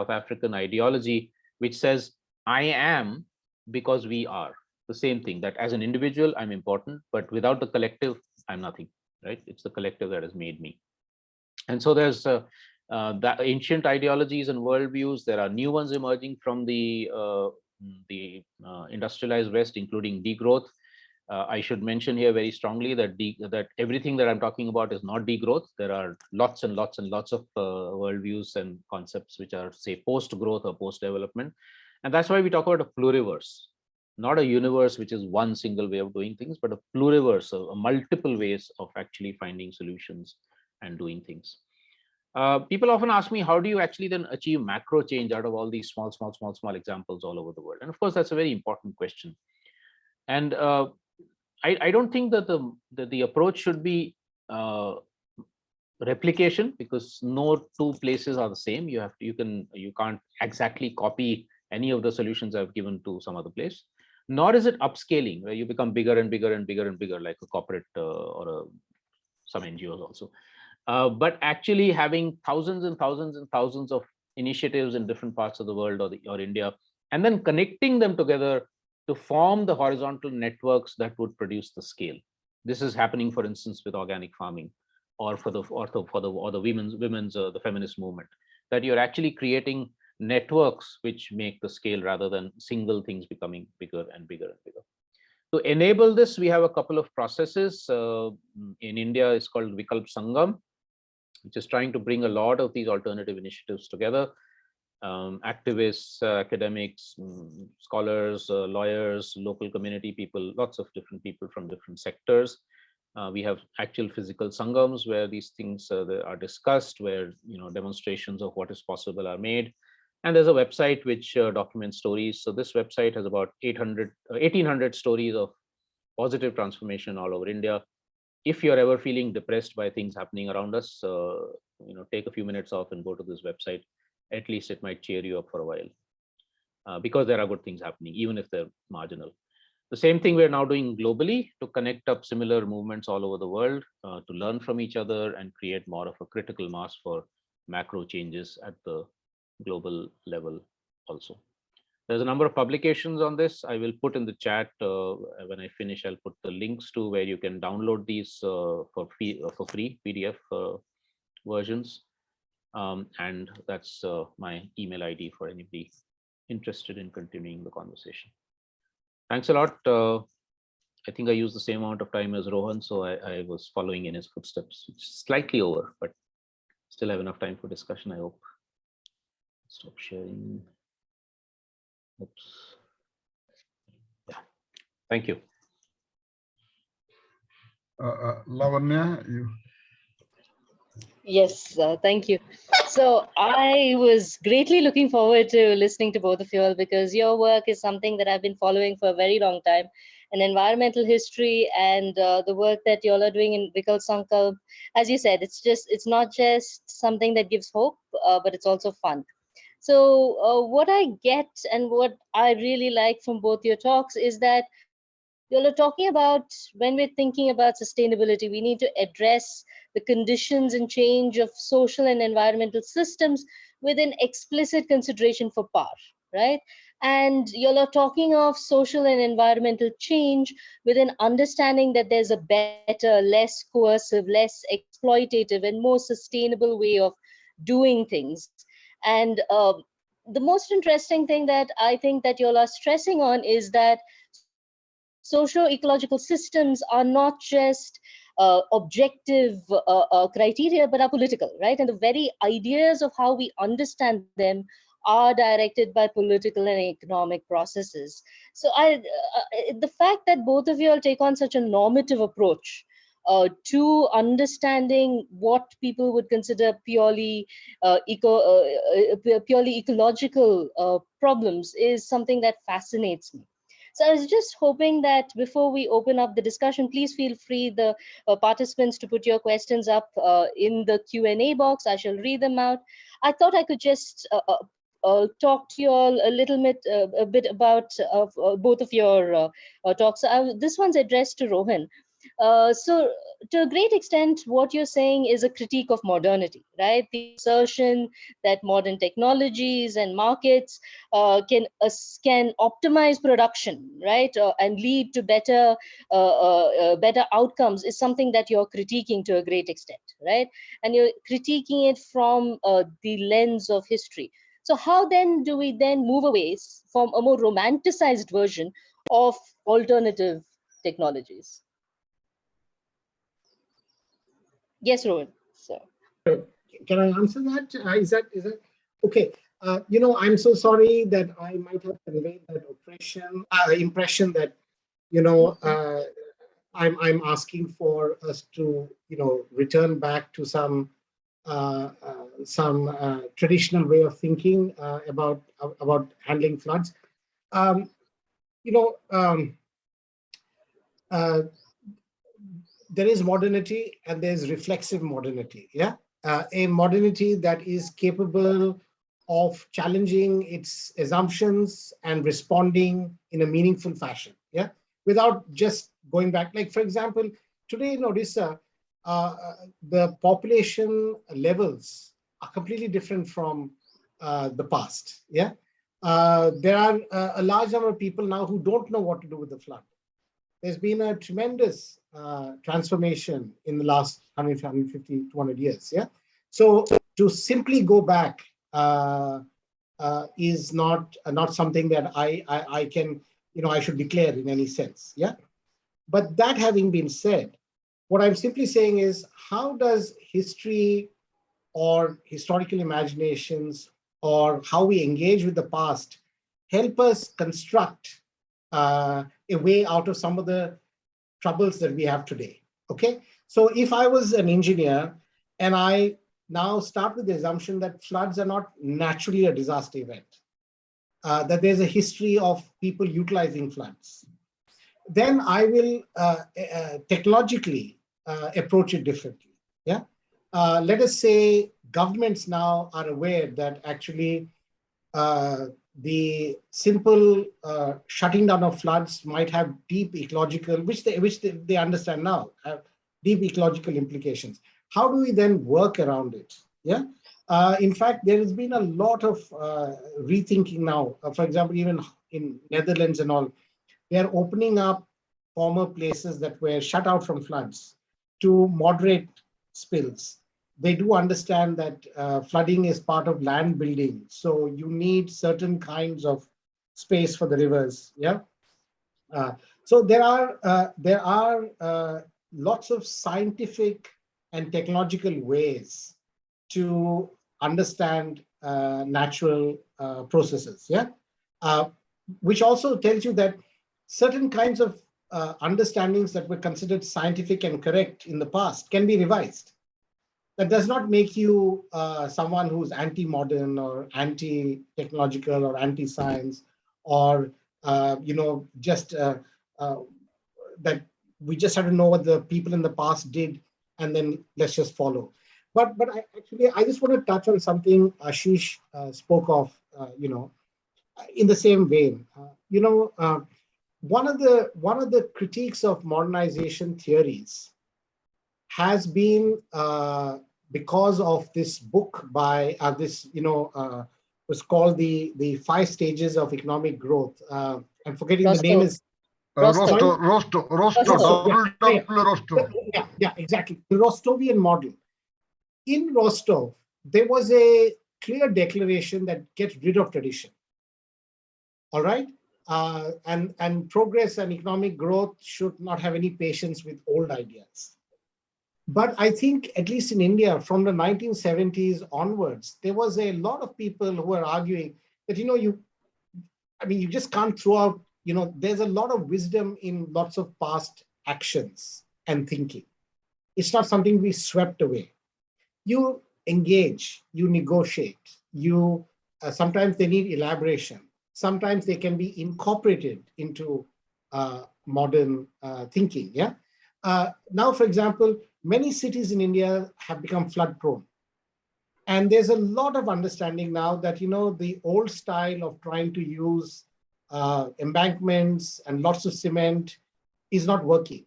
African ideology, which says, I am because we are. The same thing, that as an individual, I'm important, but without the collective, I'm nothing, right? It's the collective that has made me. And so there's the ancient ideologies and worldviews. There are new ones emerging from the industrialized West, including degrowth. I should mention here very strongly that that everything that I'm talking about is not degrowth. There are lots and lots and lots of worldviews and concepts which are, say, post-growth or post-development. And that's why we talk about a pluriverse, not a universe which is one single way of doing things, but a pluriverse, a multiple ways of actually finding solutions and doing things. People often ask me, how do you actually then achieve macro change out of all these small examples all over the world? And of course, that's a very important question. And I don't think that the approach should be replication, because no two places are the same. You can't exactly copy any of the solutions I've given to some other place. Nor is it upscaling, where you become bigger and bigger and bigger and bigger, like a corporate or a some NGOs also. But actually having thousands and thousands and thousands of initiatives in different parts of the world or India, and then connecting them together to form the horizontal networks that would produce the scale. This is happening, for instance, with organic farming, or for the women's the feminist movement, that you're actually creating networks which make the scale rather than single things becoming bigger and bigger and bigger. To enable this, we have a couple of processes. In India, it's called Vikalp Sangam, which is trying to bring a lot of these alternative initiatives together. Activists, academics, scholars, lawyers, local community people, lots of different people from different sectors. We have actual physical sangams where these things are discussed, where demonstrations of what is possible are made. And there's a website which documents stories. So this website has about 1,800 stories of positive transformation all over India. If you're ever feeling depressed by things happening around us, take a few minutes off and go to this website. At least it might cheer you up for a while, because there are good things happening, even if they're marginal. The same thing we're now doing globally to connect up similar movements all over the world, to learn from each other and create more of a critical mass for macro changes at the global level also. There's a number of publications on this. I will put in the chat when I finish. I'll put the links to where you can download these for free PDF versions. And that's my email ID for anybody interested in continuing the conversation. Thanks a lot. I think I used the same amount of time as Rohan, so I was following in his footsteps, which is slightly over, but still have enough time for discussion, I hope. Stop sharing. Oops. Yeah. Thank you. Lavanya, you. Yes, thank you. So I was greatly looking forward to listening to both of you all, because your work is something that I've been following for a very long time. And environmental history and the work that you all are doing in Vikalp Sankalp, as you said, it's not just something that gives hope, but it's also fun. So what I get and what I really like from both your talks is that you all are talking about, when we're thinking about sustainability, we need to address the conditions and change of social and environmental systems with an explicit consideration for power, right? And you all are talking of social and environmental change with an understanding that there's a better, less coercive, less exploitative, and more sustainable way of doing things. And the most interesting thing that I think that you all are stressing on is that socio-ecological systems are not just objective criteria, but are political, right? And the very ideas of how we understand them are directed by political and economic processes. So the fact that both of you all take on such a normative approach to understanding what people would consider purely purely ecological problems is something that fascinates me. So I was just hoping that before we open up the discussion, please feel free, the participants, to put your questions up in the Q&A box. I shall read them out. I thought I could just talk to you all a bit about both of your talks. This one's addressed to Rohan. So to a great extent, what you're saying is a critique of modernity, right? The assertion that modern technologies and markets can optimize production, right, and lead to better outcomes is something that you're critiquing to a great extent, right? And you're critiquing it from the lens of history. So how then do we then move away from a more romanticized version of alternative technologies? Yes, Rohan. So, can I answer that? Is that okay? I'm so sorry that I might have conveyed that impression that I'm asking for us to return back to some traditional way of thinking about handling floods. There is modernity and there's reflexive modernity. Yeah, a modernity that is capable of challenging its assumptions and responding in a meaningful fashion. Yeah, without just going back. Like, for example, today in Odisha, the population levels are completely different from the past. Yeah, there are a large number of people now who don't know what to do with the flood. There's been a tremendous transformation in the last 100, 150, 200 years. Yeah, so to simply go back is not something that I can, I should declare in any sense. Yeah, but that having been said, what I'm simply saying is, how does history or historical imaginations or how we engage with the past help us construct a way out of some of the troubles that we have today? Okay, so if I was an engineer and I now start with the assumption that floods are not naturally a disaster event, that there's a history of people utilizing floods, then I will technologically approach it differently. Yeah. Let us say governments now are aware that actually the simple shutting down of floods might have deep ecological, which they understand now, have deep ecological implications. How do we then work around it? Yeah. In fact, there has been a lot of rethinking now. For example, even in Netherlands and all, they are opening up former places that were shut out from floods to moderate spills. They do understand that flooding is part of land building, so you need certain kinds of space for the rivers. Yeah. So there are lots of scientific and technological ways to understand natural processes. Yeah. Which also tells you that certain kinds of understandings that were considered scientific and correct in the past can be revised. That does not make you someone who's anti-modern or anti-technological or anti-science, or just that we just have to know what the people in the past did and then let's just follow. But I just want to touch on something Ashish spoke of, in the same vein. One of the critiques of modernization theories has been because of this book by was called the 5 Stages of Economic Growth. I'm forgetting the name is Rosto, yeah. Rosto. Yeah, exactly. The Rostovian model. In Rostov, there was a clear declaration that gets rid of tradition. All right. And progress and economic growth should not have any patience with old ideas. But I think, at least in India, from the 1970s onwards, there was a lot of people who were arguing that, you just can't throw out, there's a lot of wisdom in lots of past actions and thinking. It's not something we swept away. You engage, you negotiate, you sometimes they need elaboration. Sometimes they can be incorporated into modern thinking. Yeah. Now, for example, many cities in India have become flood prone. And there's a lot of understanding now that, the old style of trying to use embankments and lots of cement is not working.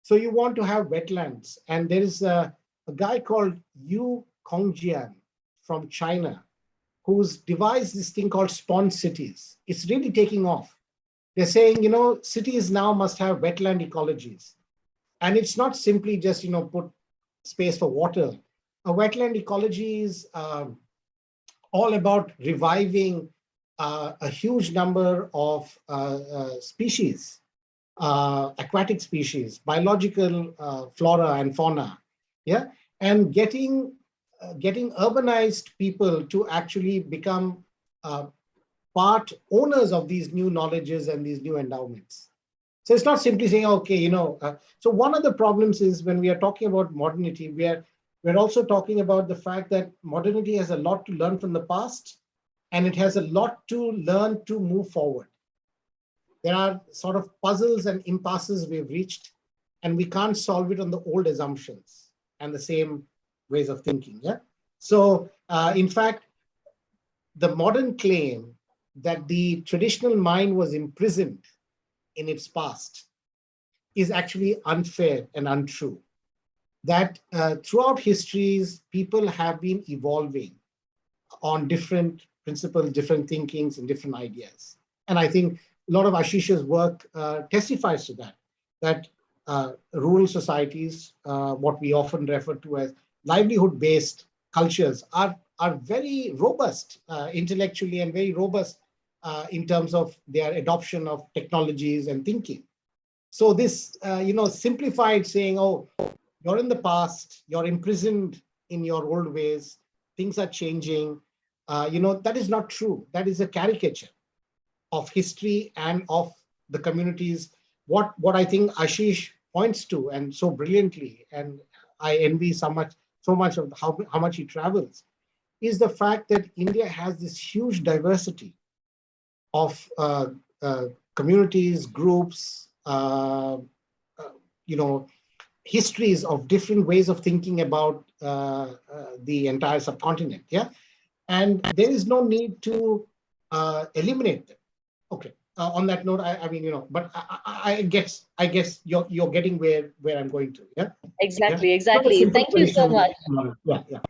So you want to have wetlands. And there is a guy called Yu Kongjian from China who's devised this thing called spawn cities. It's really taking off. They're saying, cities now must have wetland ecologies. And it's not simply just, put space for water. A wetland ecology is all about reviving a huge number of species, aquatic species, biological flora and fauna. Yeah. And getting urbanized people to actually become part owners of these new knowledges and these new endowments. So it's not simply saying, okay, so one of the problems is when we are talking about modernity, we're also talking about the fact that modernity has a lot to learn from the past, and it has a lot to learn to move forward. There are sort of puzzles and impasses we've reached, and we can't solve it on the old assumptions and the same ways of thinking. Yeah. So in fact, the modern claim that the traditional mind was imprisoned in its past is actually unfair and untrue. that throughout histories, people have been evolving on different principles, different thinkings, and different ideas. And I think a lot of Ashish's work testifies to that, that rural societies, what we often refer to as livelihood-based cultures, are very robust intellectually and very robust in terms of their adoption of technologies and thinking. So this, simplified saying, oh, you're in the past, you're imprisoned in your old ways, things are changing, that is not true. That is a caricature of history and of the communities. What I think Ashish points to, and so brilliantly, and I envy so much of how much he travels, is the fact that India has this huge diversity of communities, groups, histories of different ways of thinking about the entire subcontinent. Yeah, and there is no need to eliminate them. Okay. On that note, I mean, but I guess you're getting where I'm going to. Yeah. Exactly. Yeah? Exactly. Thank you so much. Yeah.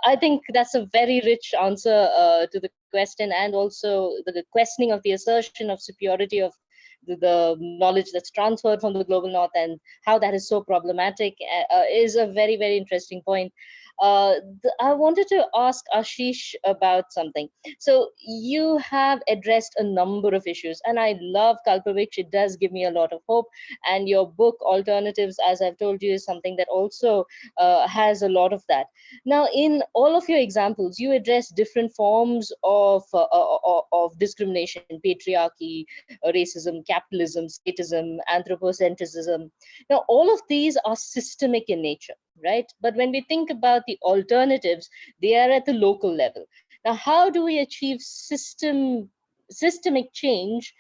I think that's a very rich answer to the question, and also the questioning of the assertion of superiority of the knowledge that's transferred from the global north and how that is so problematic is a very, very interesting point. I wanted to ask Ashish about something. So you have addressed a number of issues, and I love Kalpavik. It does give me a lot of hope. And your book, Alternatives, as I've told you, is something that also has a lot of that. Now, in all of your examples, you address different forms of discrimination, patriarchy, racism, capitalism, statism, anthropocentrism. Now, all of these are systemic in nature, right? But when we think about the alternatives, they are at the local level. Now, how do we achieve systemic change,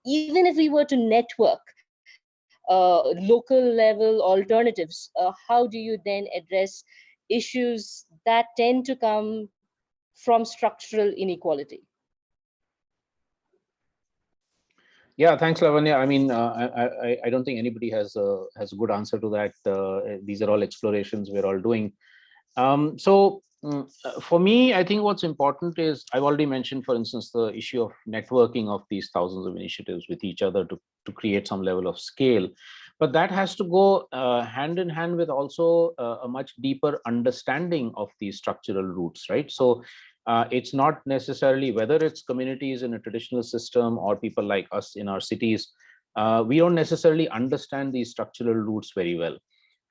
even if we were to network local level alternatives? How do you then address issues that tend to come from structural inequality? Yeah, thanks, Lavanya. I mean, I don't think anybody has a good answer to that. These are all explorations we're all doing. For me, I think what's important is, I've already mentioned, for instance, the issue of networking of these thousands of initiatives with each other to create some level of scale. But that has to go hand in hand with also a much deeper understanding of these structural roots, right? So it's not necessarily whether it's communities in a traditional system or people like us in our cities. We don't necessarily understand these structural roots very well.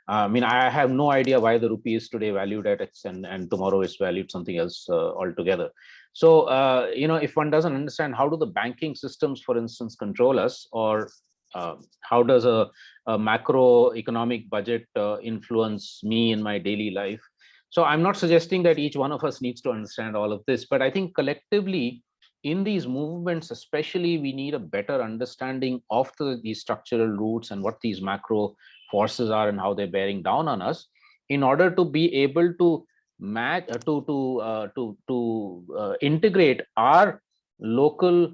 I mean, I have no idea why the rupee is today valued at X and tomorrow is valued something else altogether. So, if one doesn't understand how do the banking systems, for instance, control us, or how does a macroeconomic budget influence me in my daily life? So I'm not suggesting that each one of us needs to understand all of this, but I think collectively in these movements, especially, we need a better understanding of these structural roots and what these macro forces are and how they're bearing down on us, in order to be able to match integrate our local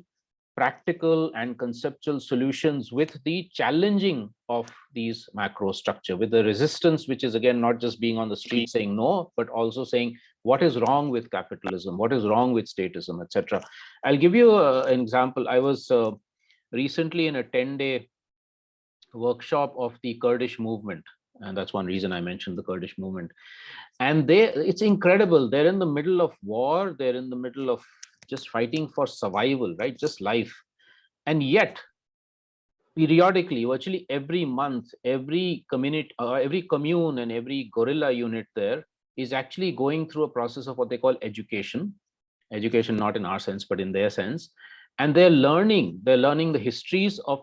practical and conceptual solutions with the challenging of these macro structure, with the resistance, which is again not just being on the street saying no, but also saying what is wrong with capitalism, what is wrong with statism, etc. I'll give you an example. I was recently in a 10-day workshop of the Kurdish movement, and that's one reason I mentioned the Kurdish movement. And it's incredible. They're in the middle of war, they're in the middle of just fighting for survival, right? Just life. And yet, periodically, virtually every month, every community, every commune and every guerrilla unit there is actually going through a process of what they call education. Education not in our sense, but in their sense. And they're learning the histories of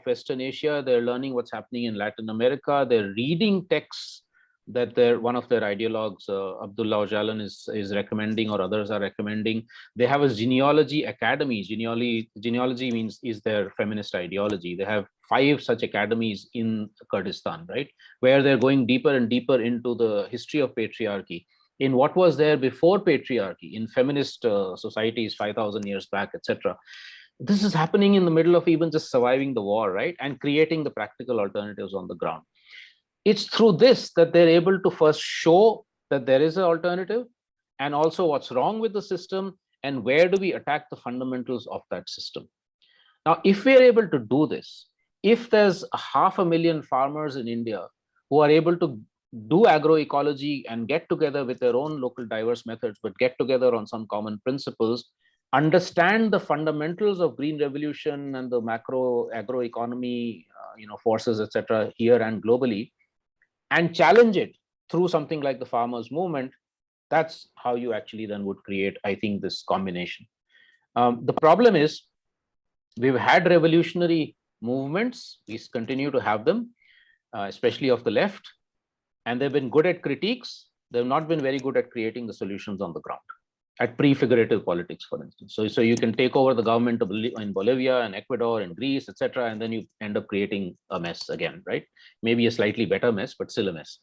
Western Asia. They're learning what's happening in Latin America. They're reading texts that one of their ideologues, Abdullah Öcalan, is recommending, or others are recommending. They have a genealogy academy. Genealogy means is their feminist ideology. They have 5 such academies in Kurdistan, right, where they're going deeper and deeper into the history of patriarchy, in what was there before patriarchy, in feminist societies 5,000 years back, etc. This is happening in the middle of even just surviving the war, right, and creating the practical alternatives on the ground. it's through this that they're able to first show that there is an alternative, and also what's wrong with the system, and where do we attack the fundamentals of that system. Now, if we're able to do this, if there's 500,000 farmers in India who are able to do agroecology and get together with their own local diverse methods, but get together on some common principles, understand the fundamentals of green revolution and the macro agroeconomy, forces, etc., here and globally, and challenge it through something like the farmers' movement, that's how you actually then would create, I think, this combination. The problem is, we've had revolutionary movements, we continue to have them, especially of the left, and they've been good at critiques. They've not been very good at creating the solutions on the ground, at prefigurative politics, for instance. So you can take over the government in Bolivia and Ecuador and Greece, etc., and then you end up creating a mess again, right? Maybe a slightly better mess, but still a mess.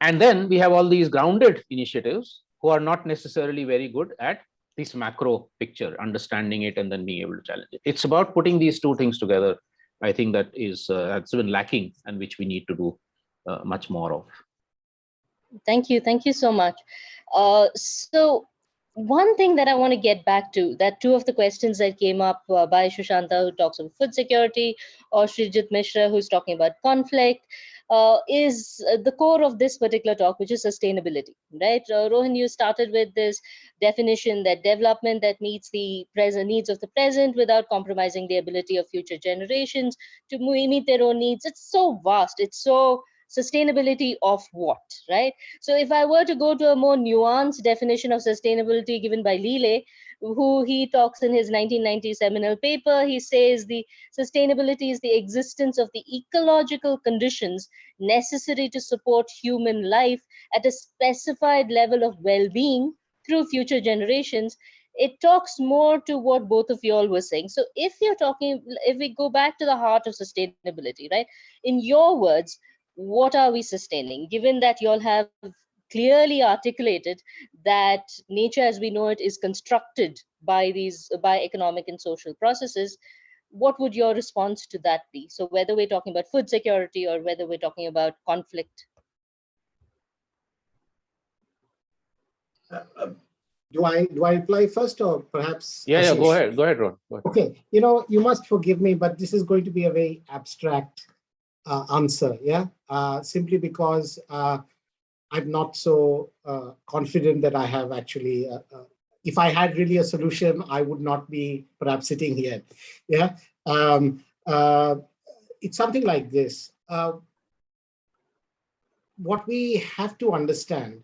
And then we have all these grounded initiatives who are not necessarily very good at this macro picture, understanding it and then being able to challenge it. It's about putting these two things together. I think that is that's been lacking, and which we need to do much more of. Thank you so much. So one thing that I want to get back to, that two of the questions that came up by Sushanta, who talks about food security, or Srijit Mishra, who's talking about conflict, is the core of this particular talk, which is sustainability, right? Rohan, you started with this definition that development that meets the present needs of the present without compromising the ability of future generations to meet their own needs. It's so vast. It's so sustainability of what, right? So if I were to go to a more nuanced definition of sustainability given by Lile, who he talks in his 1990 seminal paper, he says the sustainability is the existence of the ecological conditions necessary to support human life at a specified level of well-being through future generations. It talks more to what both of you all were saying. So if we go back to the heart of sustainability, right? In your words, what are we sustaining, given that you all have clearly articulated that nature as we know it is constructed by economic and social processes? What would your response to that be? So whether we're talking about food security or whether we're talking about conflict. Do I reply first, or perhaps Yeah, Ashish? go ahead, Ron. Go ahead. Okay, you must forgive me, but this is going to be a very abstract answer, yeah? Simply because I'm not so confident that I have actually, if I had really a solution, I would not be perhaps sitting here, yeah? It's something like this. What we have to understand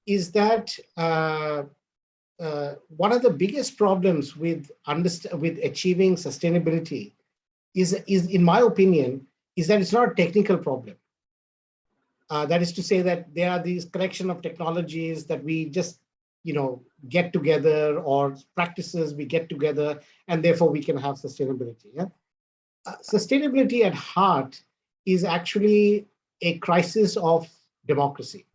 is that one of the biggest problems with achieving sustainability is, in my opinion, is that it's not a technical problem. That is to say that there are these collection of technologies that we just, get together, or practices we get together, and therefore we can have sustainability. Yeah? Sustainability at heart is actually a crisis of democracy.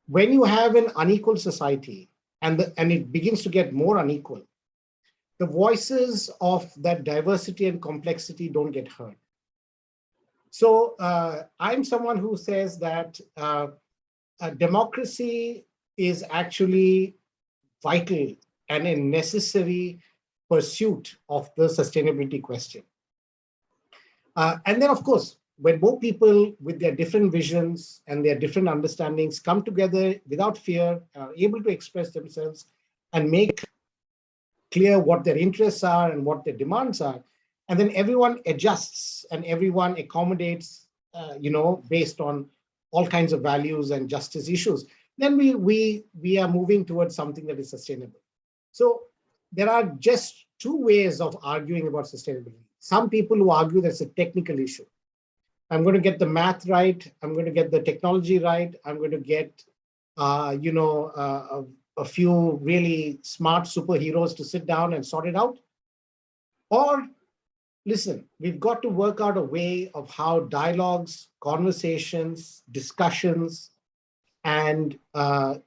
When you have an unequal society, and it begins to get more unequal, the voices of that diversity and complexity don't get heard. So I'm someone who says that democracy is actually vital and a necessary pursuit of the sustainability question. And then, of course, when more people with their different visions and their different understandings come together without fear, are able to express themselves and make clear what their interests are and what their demands are, and then everyone adjusts and everyone accommodates, based on all kinds of values and justice issues, then we are moving towards something that is sustainable. So there are just two ways of arguing about sustainability. Some people who argue that it's a technical issue. I'm going to get the math right. I'm going to get the technology right. I'm going to get, a few really smart superheroes to sit down and sort it out. Or listen, we've got to work out a way of how dialogues, conversations, discussions, and how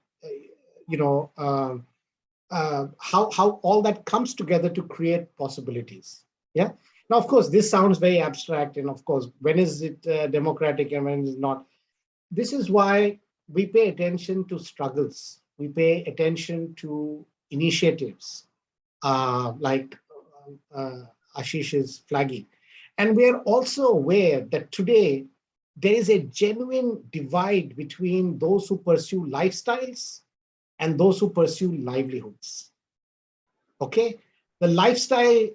all that comes together to create possibilities. Yeah. Now, of course, this sounds very abstract. And of course, when is it democratic and when is it not? This is why we pay attention to struggles. We pay attention to initiatives like Ashish is flagging. And we are also aware that today there is a genuine divide between those who pursue lifestyles and those who pursue livelihoods. Okay, the lifestyle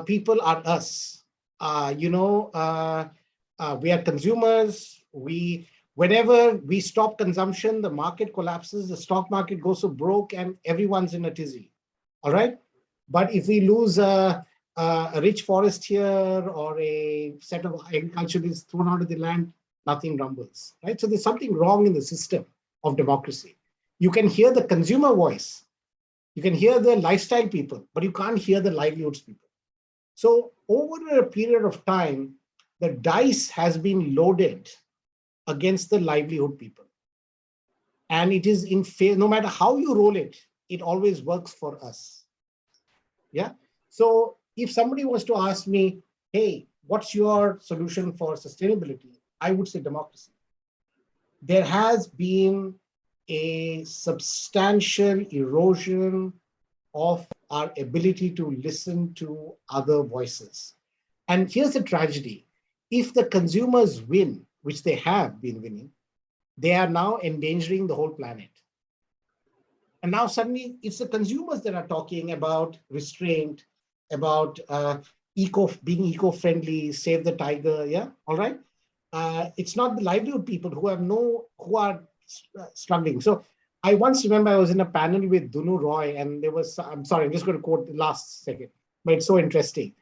people are us. We are consumers. Whenever we stop consumption, the market collapses, the stock market goes so broke, and everyone's in a tizzy. All right, but if we lose a rich forest here or a set of agriculturists thrown out of the land, nothing rumbles, right? So there's something wrong in the system of democracy. You can hear the consumer voice, you can hear the lifestyle people, but you can't hear the livelihoods people. So over a period of time, the dice has been loaded against the livelihood people. And it is in favor, no matter how you roll it, it always works for us. Yeah. So if somebody was to ask me, hey, what's your solution for sustainability? I would say democracy. There has been a substantial erosion of our ability to listen to other voices. And here's the tragedy. If the consumers win, which they have been winning, they are now endangering the whole planet. And now suddenly it's the consumers that are talking about restraint, about being eco-friendly, save the tiger, yeah, all right? It's not the livelihood people who are struggling. So I once remember I was in a panel with Dunu Roy, and there was, I'm sorry, I'm just going to quote the last second, but it's so interesting.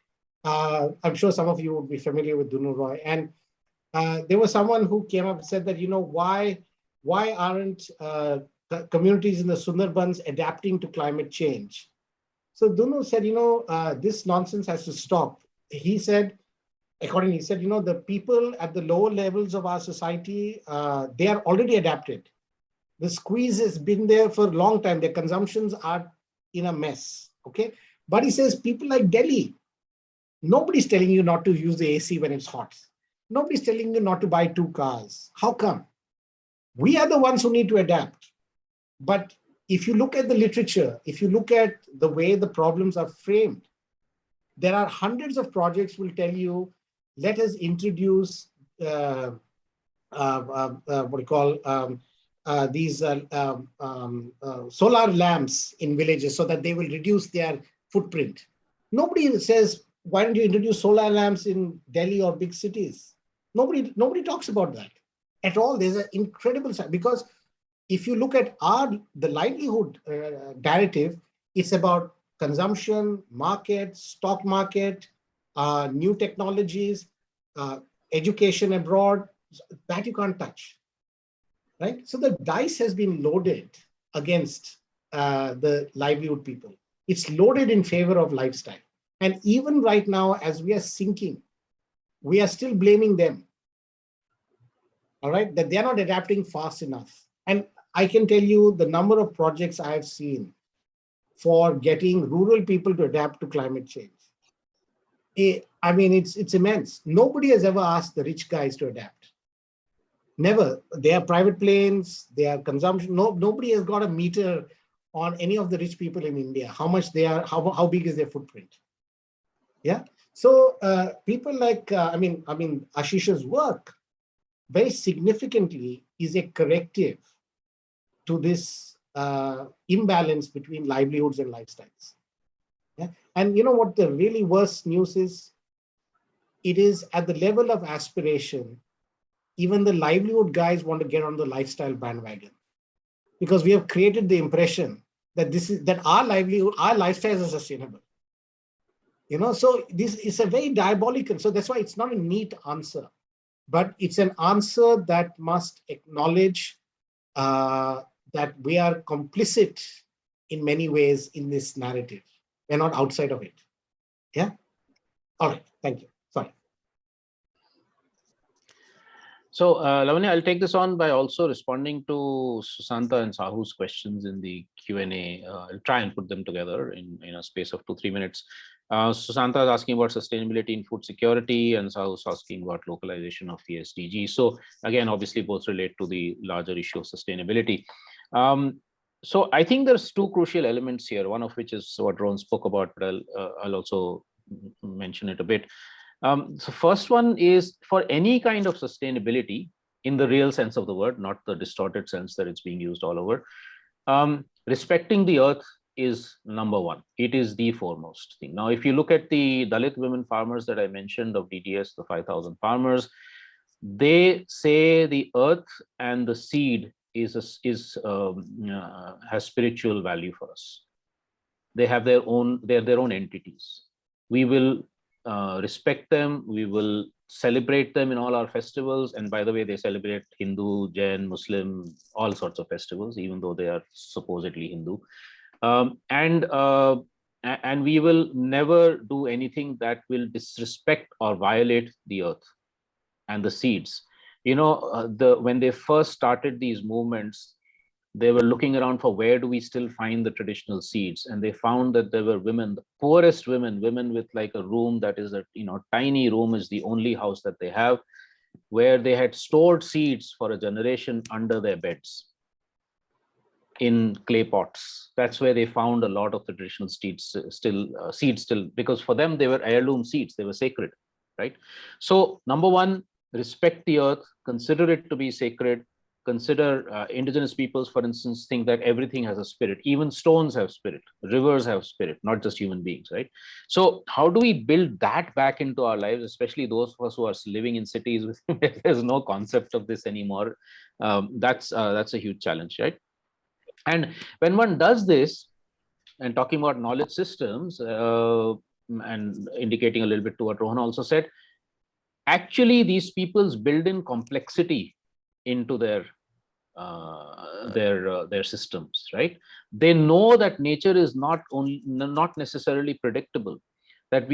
I'm sure some of you would be familiar with Dunu Roy. And there was someone who came up and said that, why aren't communities in the Sundarbans adapting to climate change? So Dunu said, this nonsense has to stop. He said, the people at the lower levels of our society, they are already adapted. The squeeze has been there for a long time. Their consumptions are in a mess, okay? But he says, people like Delhi, nobody's telling you not to use the AC when it's hot. Nobody's telling you not to buy 2 cars. How come? We are the ones who need to adapt. But if you look at the literature, if you look at the way the problems are framed, there are hundreds of projects will tell you, let us introduce these solar lamps in villages so that they will reduce their footprint. Nobody says, why don't you introduce solar lamps in Delhi or big cities? Nobody talks about that at all. There's an incredible, because if you look at the livelihood narrative, it's about consumption, market, stock market, new technologies, education abroad, that you can't touch, right? So the dice has been loaded against the livelihood people. It's loaded in favor of lifestyle. And even right now, as we are sinking, we are still blaming them, all right, that they're not adapting fast enough. And I can tell you the number of projects I have seen for getting rural people to adapt to climate change. It's immense. Nobody has ever asked the rich guys to adapt. Never. They have private planes, they have consumption. Nobody has got a meter on any of the rich people in India, how much they are, how big is their footprint. Yeah. So people like, Ashish's work very significantly is a corrective to this imbalance between livelihoods and lifestyles. Yeah? And you know what the really worst news is? It is at the level of aspiration, even the livelihood guys want to get on the lifestyle bandwagon, because we have created the impression that our livelihood, our lifestyles are sustainable. So this is a very diabolical. So that's why it's not a neat answer, but it's an answer that must acknowledge that we are complicit in many ways in this narrative. We're not outside of it. Yeah. All right. Thank you. Sorry. So, Lavanya, I'll take this on by also responding to Susanta and Sahu's questions in the Q&A. I'll try and put them together in a space of 2-3 minutes. Susanta is asking about sustainability in food security, and Sahu is asking about localization of the SDG. So again, obviously both relate to the larger issue of sustainability. So I think there's two crucial elements here, one of which is what Ron spoke about, but I'll also mention it a bit. So first one is, for any kind of sustainability in the real sense of the word, not the distorted sense that it's being used all over, respecting the earth is number one. It is the foremost thing. Now, if you look at the Dalit women farmers that I mentioned of DDS, the 5,000 farmers, they say the earth and the seed has spiritual value for us. They have their own, they're their own entities. We will respect them. We will celebrate them in all our festivals. And by the way, they celebrate Hindu, Jain, Muslim, all sorts of festivals, even though they are supposedly Hindu. And we will never do anything that will disrespect or violate the earth and the seeds. You know, when they first started these movements, they were looking around for where do we still find the traditional seeds, and they found that there were women, the poorest women with like a room that is a, you know, tiny room is the only house that they have, where they had stored seeds for a generation under their beds in clay pots. That's where they found a lot of the traditional seeds still, because for them they were heirloom seeds, they were sacred, right? So number one, respect the earth, consider it to be sacred. Consider indigenous peoples, for instance, think that everything has a spirit. Even stones have spirit, rivers have spirit, not just human beings, right? So how do we build that back into our lives, especially those of us who are living in cities where there's no concept of this anymore? That's a huge challenge, right? And when one does this, and talking about knowledge systems, and indicating a little bit to what Rohan also said, actually these peoples build in complexity into their systems, right? They know that nature is not necessarily predictable, that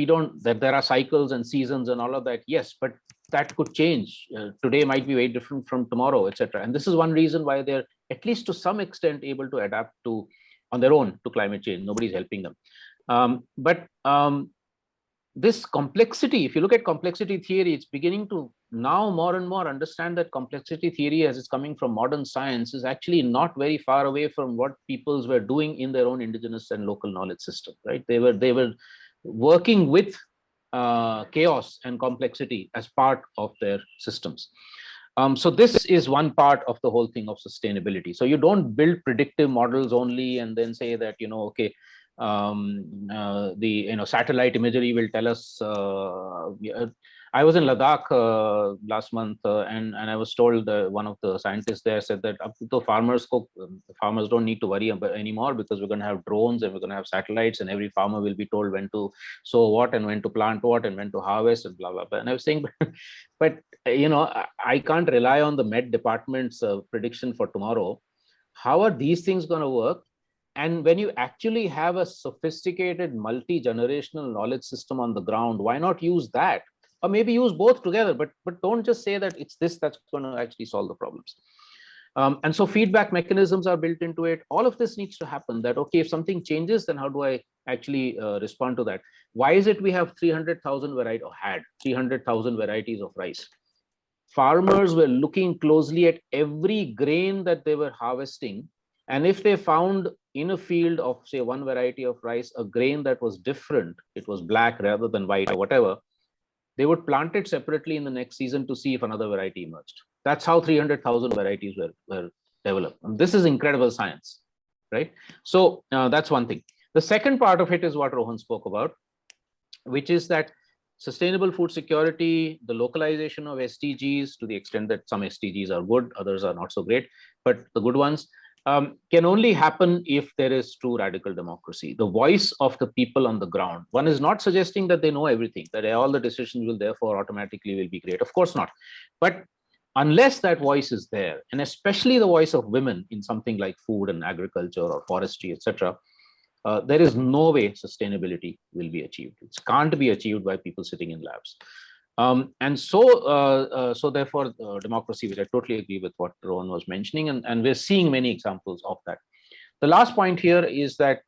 there are cycles and seasons and all of that, yes, but that could change. Today might be very different from tomorrow, etc. And this is one reason why they're at least to some extent able to adapt to on their own to climate change. Nobody's helping them. But this complexity, if you look at complexity theory, it's beginning to now more and more understand that complexity theory, as it's coming from modern science, is actually not very far away from what peoples were doing in their own indigenous and local knowledge system, right? They were working with chaos and complexity as part of their systems. So this is one part of the whole thing of sustainability. So you don't build predictive models only and then say that, you know, okay, the satellite imagery will tell us. I was in Ladakh last month, and I was told one of the scientists there said that the farmers don't need to worry about anymore, because we're going to have drones and we're going to have satellites, and every farmer will be told when to sow what and when to plant what and when to harvest and blah blah blah. And I was saying, but you know, I can't rely on the Met Department's prediction for tomorrow. How are these things going to work? And when you actually have a sophisticated multi-generational knowledge system on the ground, why not use that? Or maybe use both together, but don't just say that it's this that's going to actually solve the problems. And so feedback mechanisms are built into it. All of this needs to happen, that, okay, if something changes, then how do I actually respond to that? Why is it we have 300,000 varieties, or had 300,000 varieties of rice? Farmers were looking closely at every grain that they were harvesting. And if they found in a field of, say, one variety of rice, a grain that was different, it was black rather than white or whatever, they would plant it separately in the next season to see if another variety emerged. That's how 300,000 varieties were developed. And this is incredible science, right? So that's one thing. The second part of it is what Rohan spoke about, which is that sustainable food security, the localization of SDGs, to the extent that some SDGs are good, others are not so great, but the good ones, can only happen if there is true radical democracy, the voice of the people on the ground. One is not suggesting that they know everything, that all the decisions will therefore automatically will be great. Of course not. But unless that voice is there, and especially the voice of women in something like food and agriculture or forestry, etc., there is no way sustainability will be achieved. It can't be achieved by people sitting in labs. And so therefore, democracy, which I totally agree with what Rohan was mentioning, and we're seeing many examples of that. The last point here is that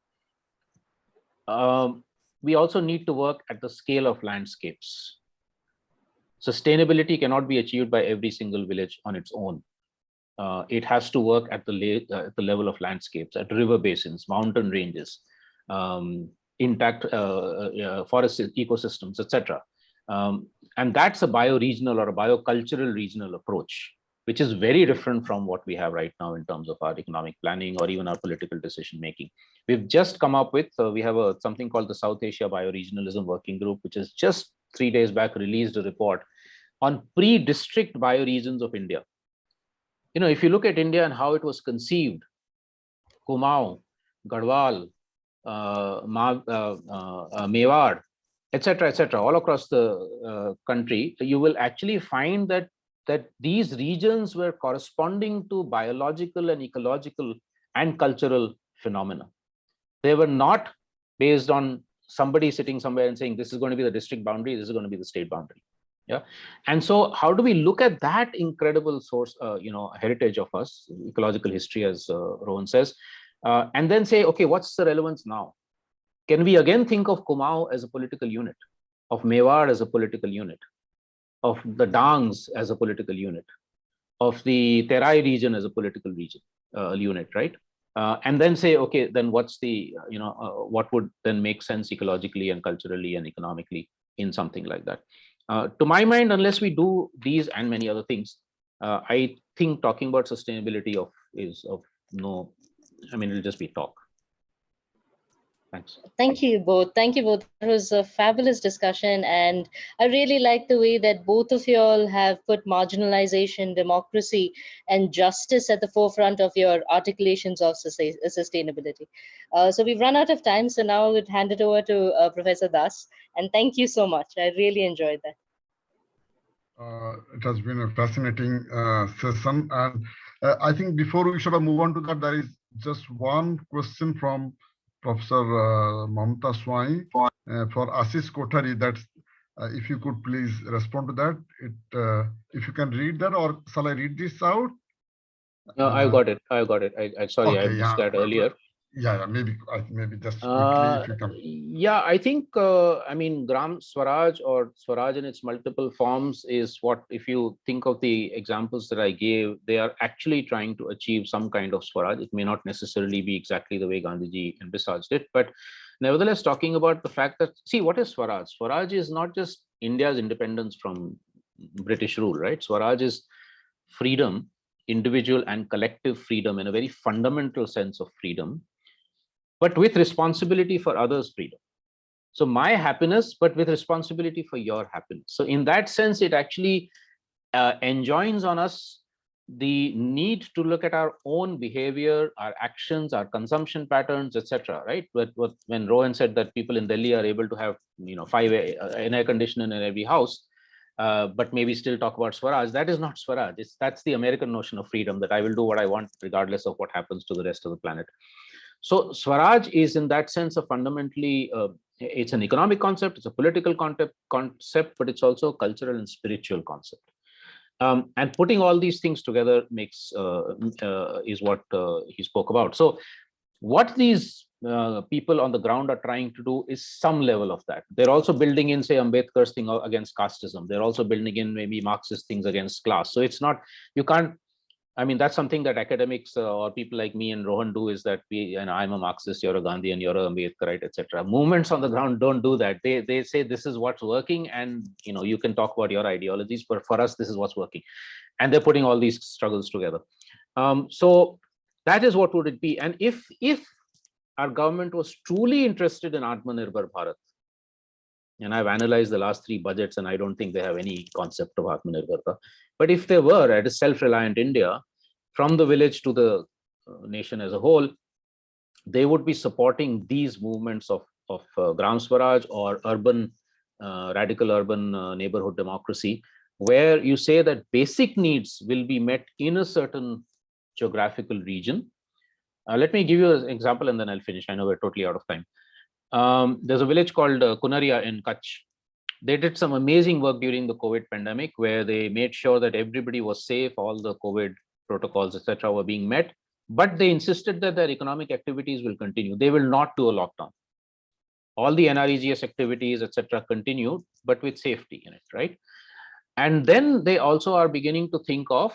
we also need to work at the scale of landscapes. Sustainability cannot be achieved by every single village on its own. It has to work at the level of landscapes, at river basins, mountain ranges, intact forest ecosystems, etc. And that's a bioregional or a biocultural regional approach, which is very different from what we have right now in terms of our economic planning or even our political decision making. We've just come up with, we have something called the South Asia Bioregionalism Working Group, which has just 3 days back released a report on pre-district bioregions of India. You know, if you look at India and how it was conceived, Kumaon, Garhwal, Mewar, etc., all across the country, you will actually find that these regions were corresponding to biological and ecological and cultural phenomena. They were not based on somebody sitting somewhere and saying, this is going to be the district boundary, this is going to be the state boundary. Yeah. And so how do we look at that incredible source, heritage of us, ecological history, as Rohan says, and then say, okay, what's the relevance now? Can we again think of Kumaon as a political unit, of Mewar as a political unit, of the Dangs as a political unit, of the Terai region as a political unit, right? And then say, okay, then what's the, what would then make sense ecologically and culturally and economically in something like that? To my mind, unless we do these and many other things, I think talking about sustainability is of no, I mean, it'll just be talk. Thanks. Thank you both. Thank you both. It was a fabulous discussion. And I really like the way that both of you all have put marginalization, democracy, and justice at the forefront of your articulations of sustainability. So we've run out of time. So now I would hand it over to Professor Das. And thank you so much. I really enjoyed that. It has been a fascinating session. And I think before we should move on to that, there is just one question from Professor Mamta Swai for Ashish Kothari. That if you could please respond to that. If you can read that, or shall I read this out? No, I got it. I sorry, okay, I missed that earlier. Yeah, maybe just quickly if you can. Yeah, I think, I mean, Gram Swaraj or Swaraj in its multiple forms is what, if you think of the examples that I gave, they are actually trying to achieve some kind of Swaraj. It may not necessarily be exactly the way Gandhiji envisaged it, but nevertheless, talking about the fact that, see, what is Swaraj? Swaraj is not just India's independence from British rule, right? Swaraj is freedom, individual and collective freedom in a very fundamental sense of freedom, but with responsibility for others' freedom. So my happiness, but with responsibility for your happiness. So in that sense, it actually enjoins on us the need to look at our own behavior, our actions, our consumption patterns, etc. Right? But when Rohan said that people in Delhi are able to have 5 air conditioner in every house, but maybe still talk about Swaraj, that is not Swaraj. That's the American notion of freedom, that I will do what I want regardless of what happens to the rest of the planet. So Swaraj is in that sense a fundamentally, it's an economic concept, it's a political concept, but it's also a cultural and spiritual concept. And putting all these things together makes is what he spoke about. So what these people on the ground are trying to do is some level of that. They're also building in, say, Ambedkar's thing against casteism. They're also building in maybe Marxist things against class. So it's not, you can't, I mean, that's something that academics or people like me and Rohan do, is that I'm a Marxist, you're a Gandhian, you're a Ambedkarite, etc. Movements on the ground don't do that. They say this is what's working, and you can talk about your ideologies, but for us, this is what's working. And they're putting all these struggles together. So that is what would it be. And if our government was truly interested in Atmanirbhar Bharat, and I've analyzed the last 3 budgets, and I don't think they have any concept of Atmanirbharta. But if they were at a self-reliant India, from the village to the nation as a whole, they would be supporting these movements of Gram Swaraj or urban, radical urban neighborhood democracy, where you say that basic needs will be met in a certain geographical region. Let me give you an example and then I'll finish. I know we're totally out of time. There's a village called Kunaria in Kutch. They did some amazing work during the COVID pandemic, where they made sure that everybody was safe, all the COVID protocols, etc., were being met, but they insisted that their economic activities will continue. They will not do a lockdown. All the NREGS activities, etc., continued, but with safety in it, right? And then they also are beginning to think of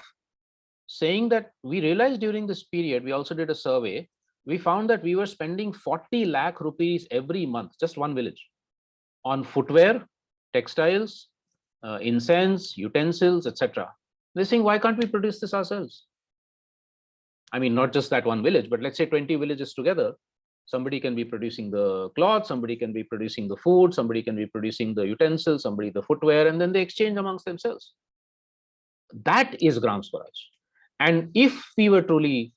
saying that we realized during this period, we also did a survey, we found that we were spending 40 lakh rupees every month, just one village, on footwear, textiles, incense, utensils, etc. They're saying, why can't we produce this ourselves? I mean, not just that one village, but let's say 20 villages together. Somebody can be producing the cloth, somebody can be producing the food, somebody can be producing the utensils, somebody the footwear, and then they exchange amongst themselves. That is Gram Swaraj. And if we were truly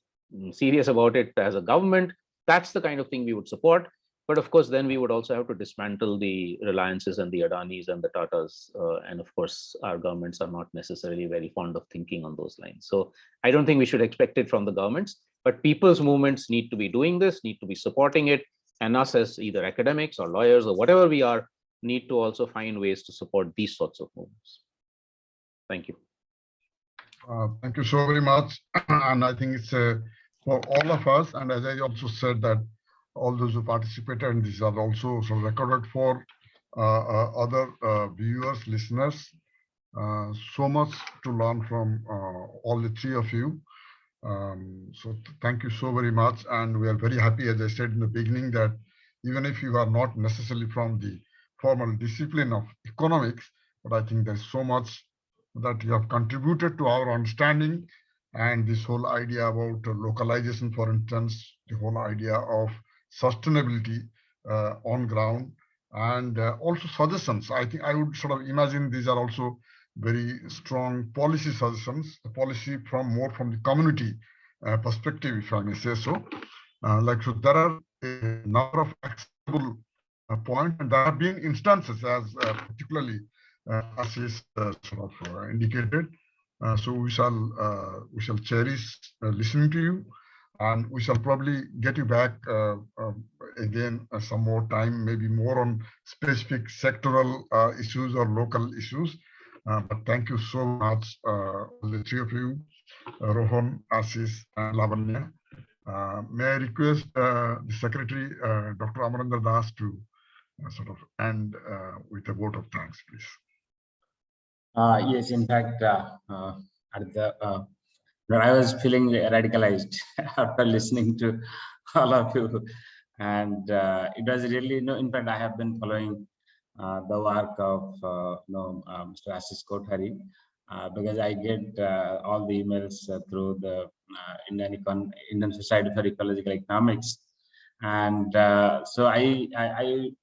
serious about it as a government, that's the kind of thing we would support. But of course, then we would also have to dismantle the Reliances and the Adanis and the Tatas. And of course, our governments are not necessarily very fond of thinking on those lines. So I don't think we should expect it from the governments, but people's movements need to be doing this, need to be supporting it. And us as either academics or lawyers or whatever we are, need to also find ways to support these sorts of movements. Thank you. Thank you so very much. And I think it's for all of us. And as I also said that all those who participated, and these are also sort of recorded for other viewers, listeners. So much to learn from all the three of you. So thank you so very much. And we are very happy, as I said in the beginning, that even if you are not necessarily from the formal discipline of economics, but I think there's so much that you have contributed to our understanding, and this whole idea about localization, for instance, the whole idea of sustainability on ground, and also suggestions. I think I would sort of imagine these are also very strong policy suggestions, the policy from more from the community perspective, if I may say so. Like, so there are a number of acceptable points, and there have been instances, as particularly as is sort of indicated. So we shall cherish listening to you, and we shall probably get you back again some more time, maybe more on specific sectoral issues or local issues. But thank you so much, the three of you, Rohan, Ashish, and Lavanya. May I request the Secretary, Dr. Amarendra Das, to sort of end with a vote of thanks, please. Yes, in fact, I was feeling radicalized after listening to all of you, and it was really, in fact, I have been following the work of Mr. Ashish Kothari, because I get all the emails through the Indian Society for Ecological Economics, and so I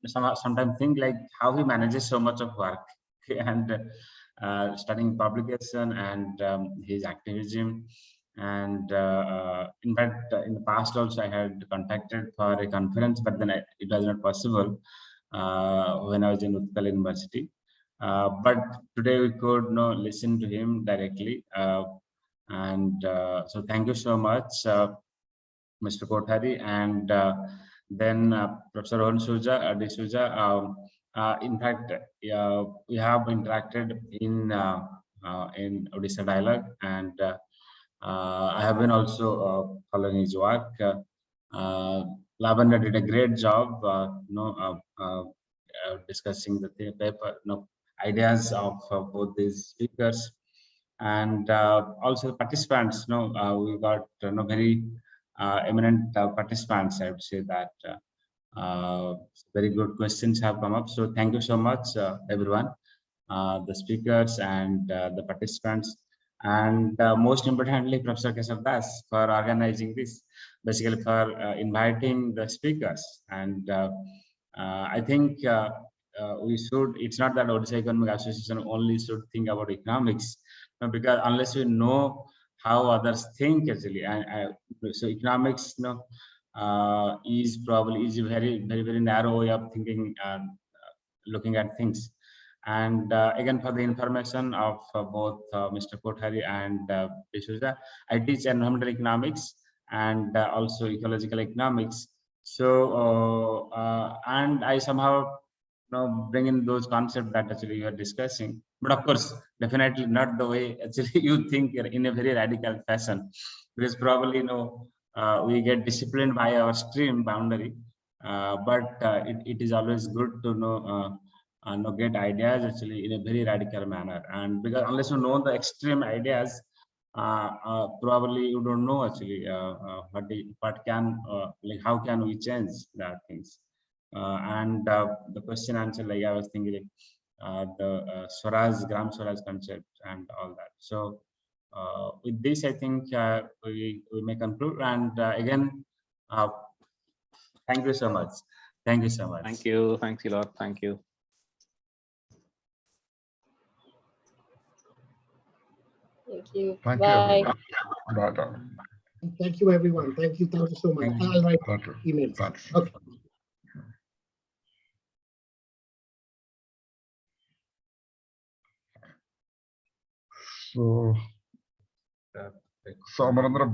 sometimes think like how he manages so much of work and studying publication and his activism. And in fact, in the past also I had contacted for a conference, but then it was not possible when I was in Utkal University. But today we could listen to him directly. And so thank you so much, Mr. Kothari, and then Professor Rohan D'Souza. In fact, we have interacted in Odisha Dialogue, and I have been also following his work. Lavanya did a great job, discussing the paper, ideas of both these speakers, and also participants. We got very eminent participants. I would say that. Very good questions have come up. So thank you so much, everyone, the speakers and the participants, and most importantly, Professor Keshav Das for organizing this, basically for inviting the speakers. And I think we should, it's not that Odisha Economic Association only should think about economics, because unless we know how others think actually, and so economics, is probably a very narrow way of thinking and looking at things. And again, for the information of both Mr. Kothari and D'Souza, I teach environmental economics and also ecological economics. So and I somehow bring in those concepts that actually you are discussing, but of course definitely not the way actually you think in a very radical fashion, because probably we get disciplined by our stream boundary, but it is always good to get ideas actually in a very radical manner. And because unless you know the extreme ideas, probably you don't know actually what can like how can we change that things. And the question answer, like I was thinking, the Swaraj, Gram Swaraj concept and all that. So with this, I think we may conclude. And again, thank you so much. Thank you so much. Thank you. Thanks a lot. Thank you. Thank you. Thank Bye. you. Bye. Thank you, everyone. Thank you so much. Thank you. I'll write Thank you. emails. Thanks. Okay. So, Amarendra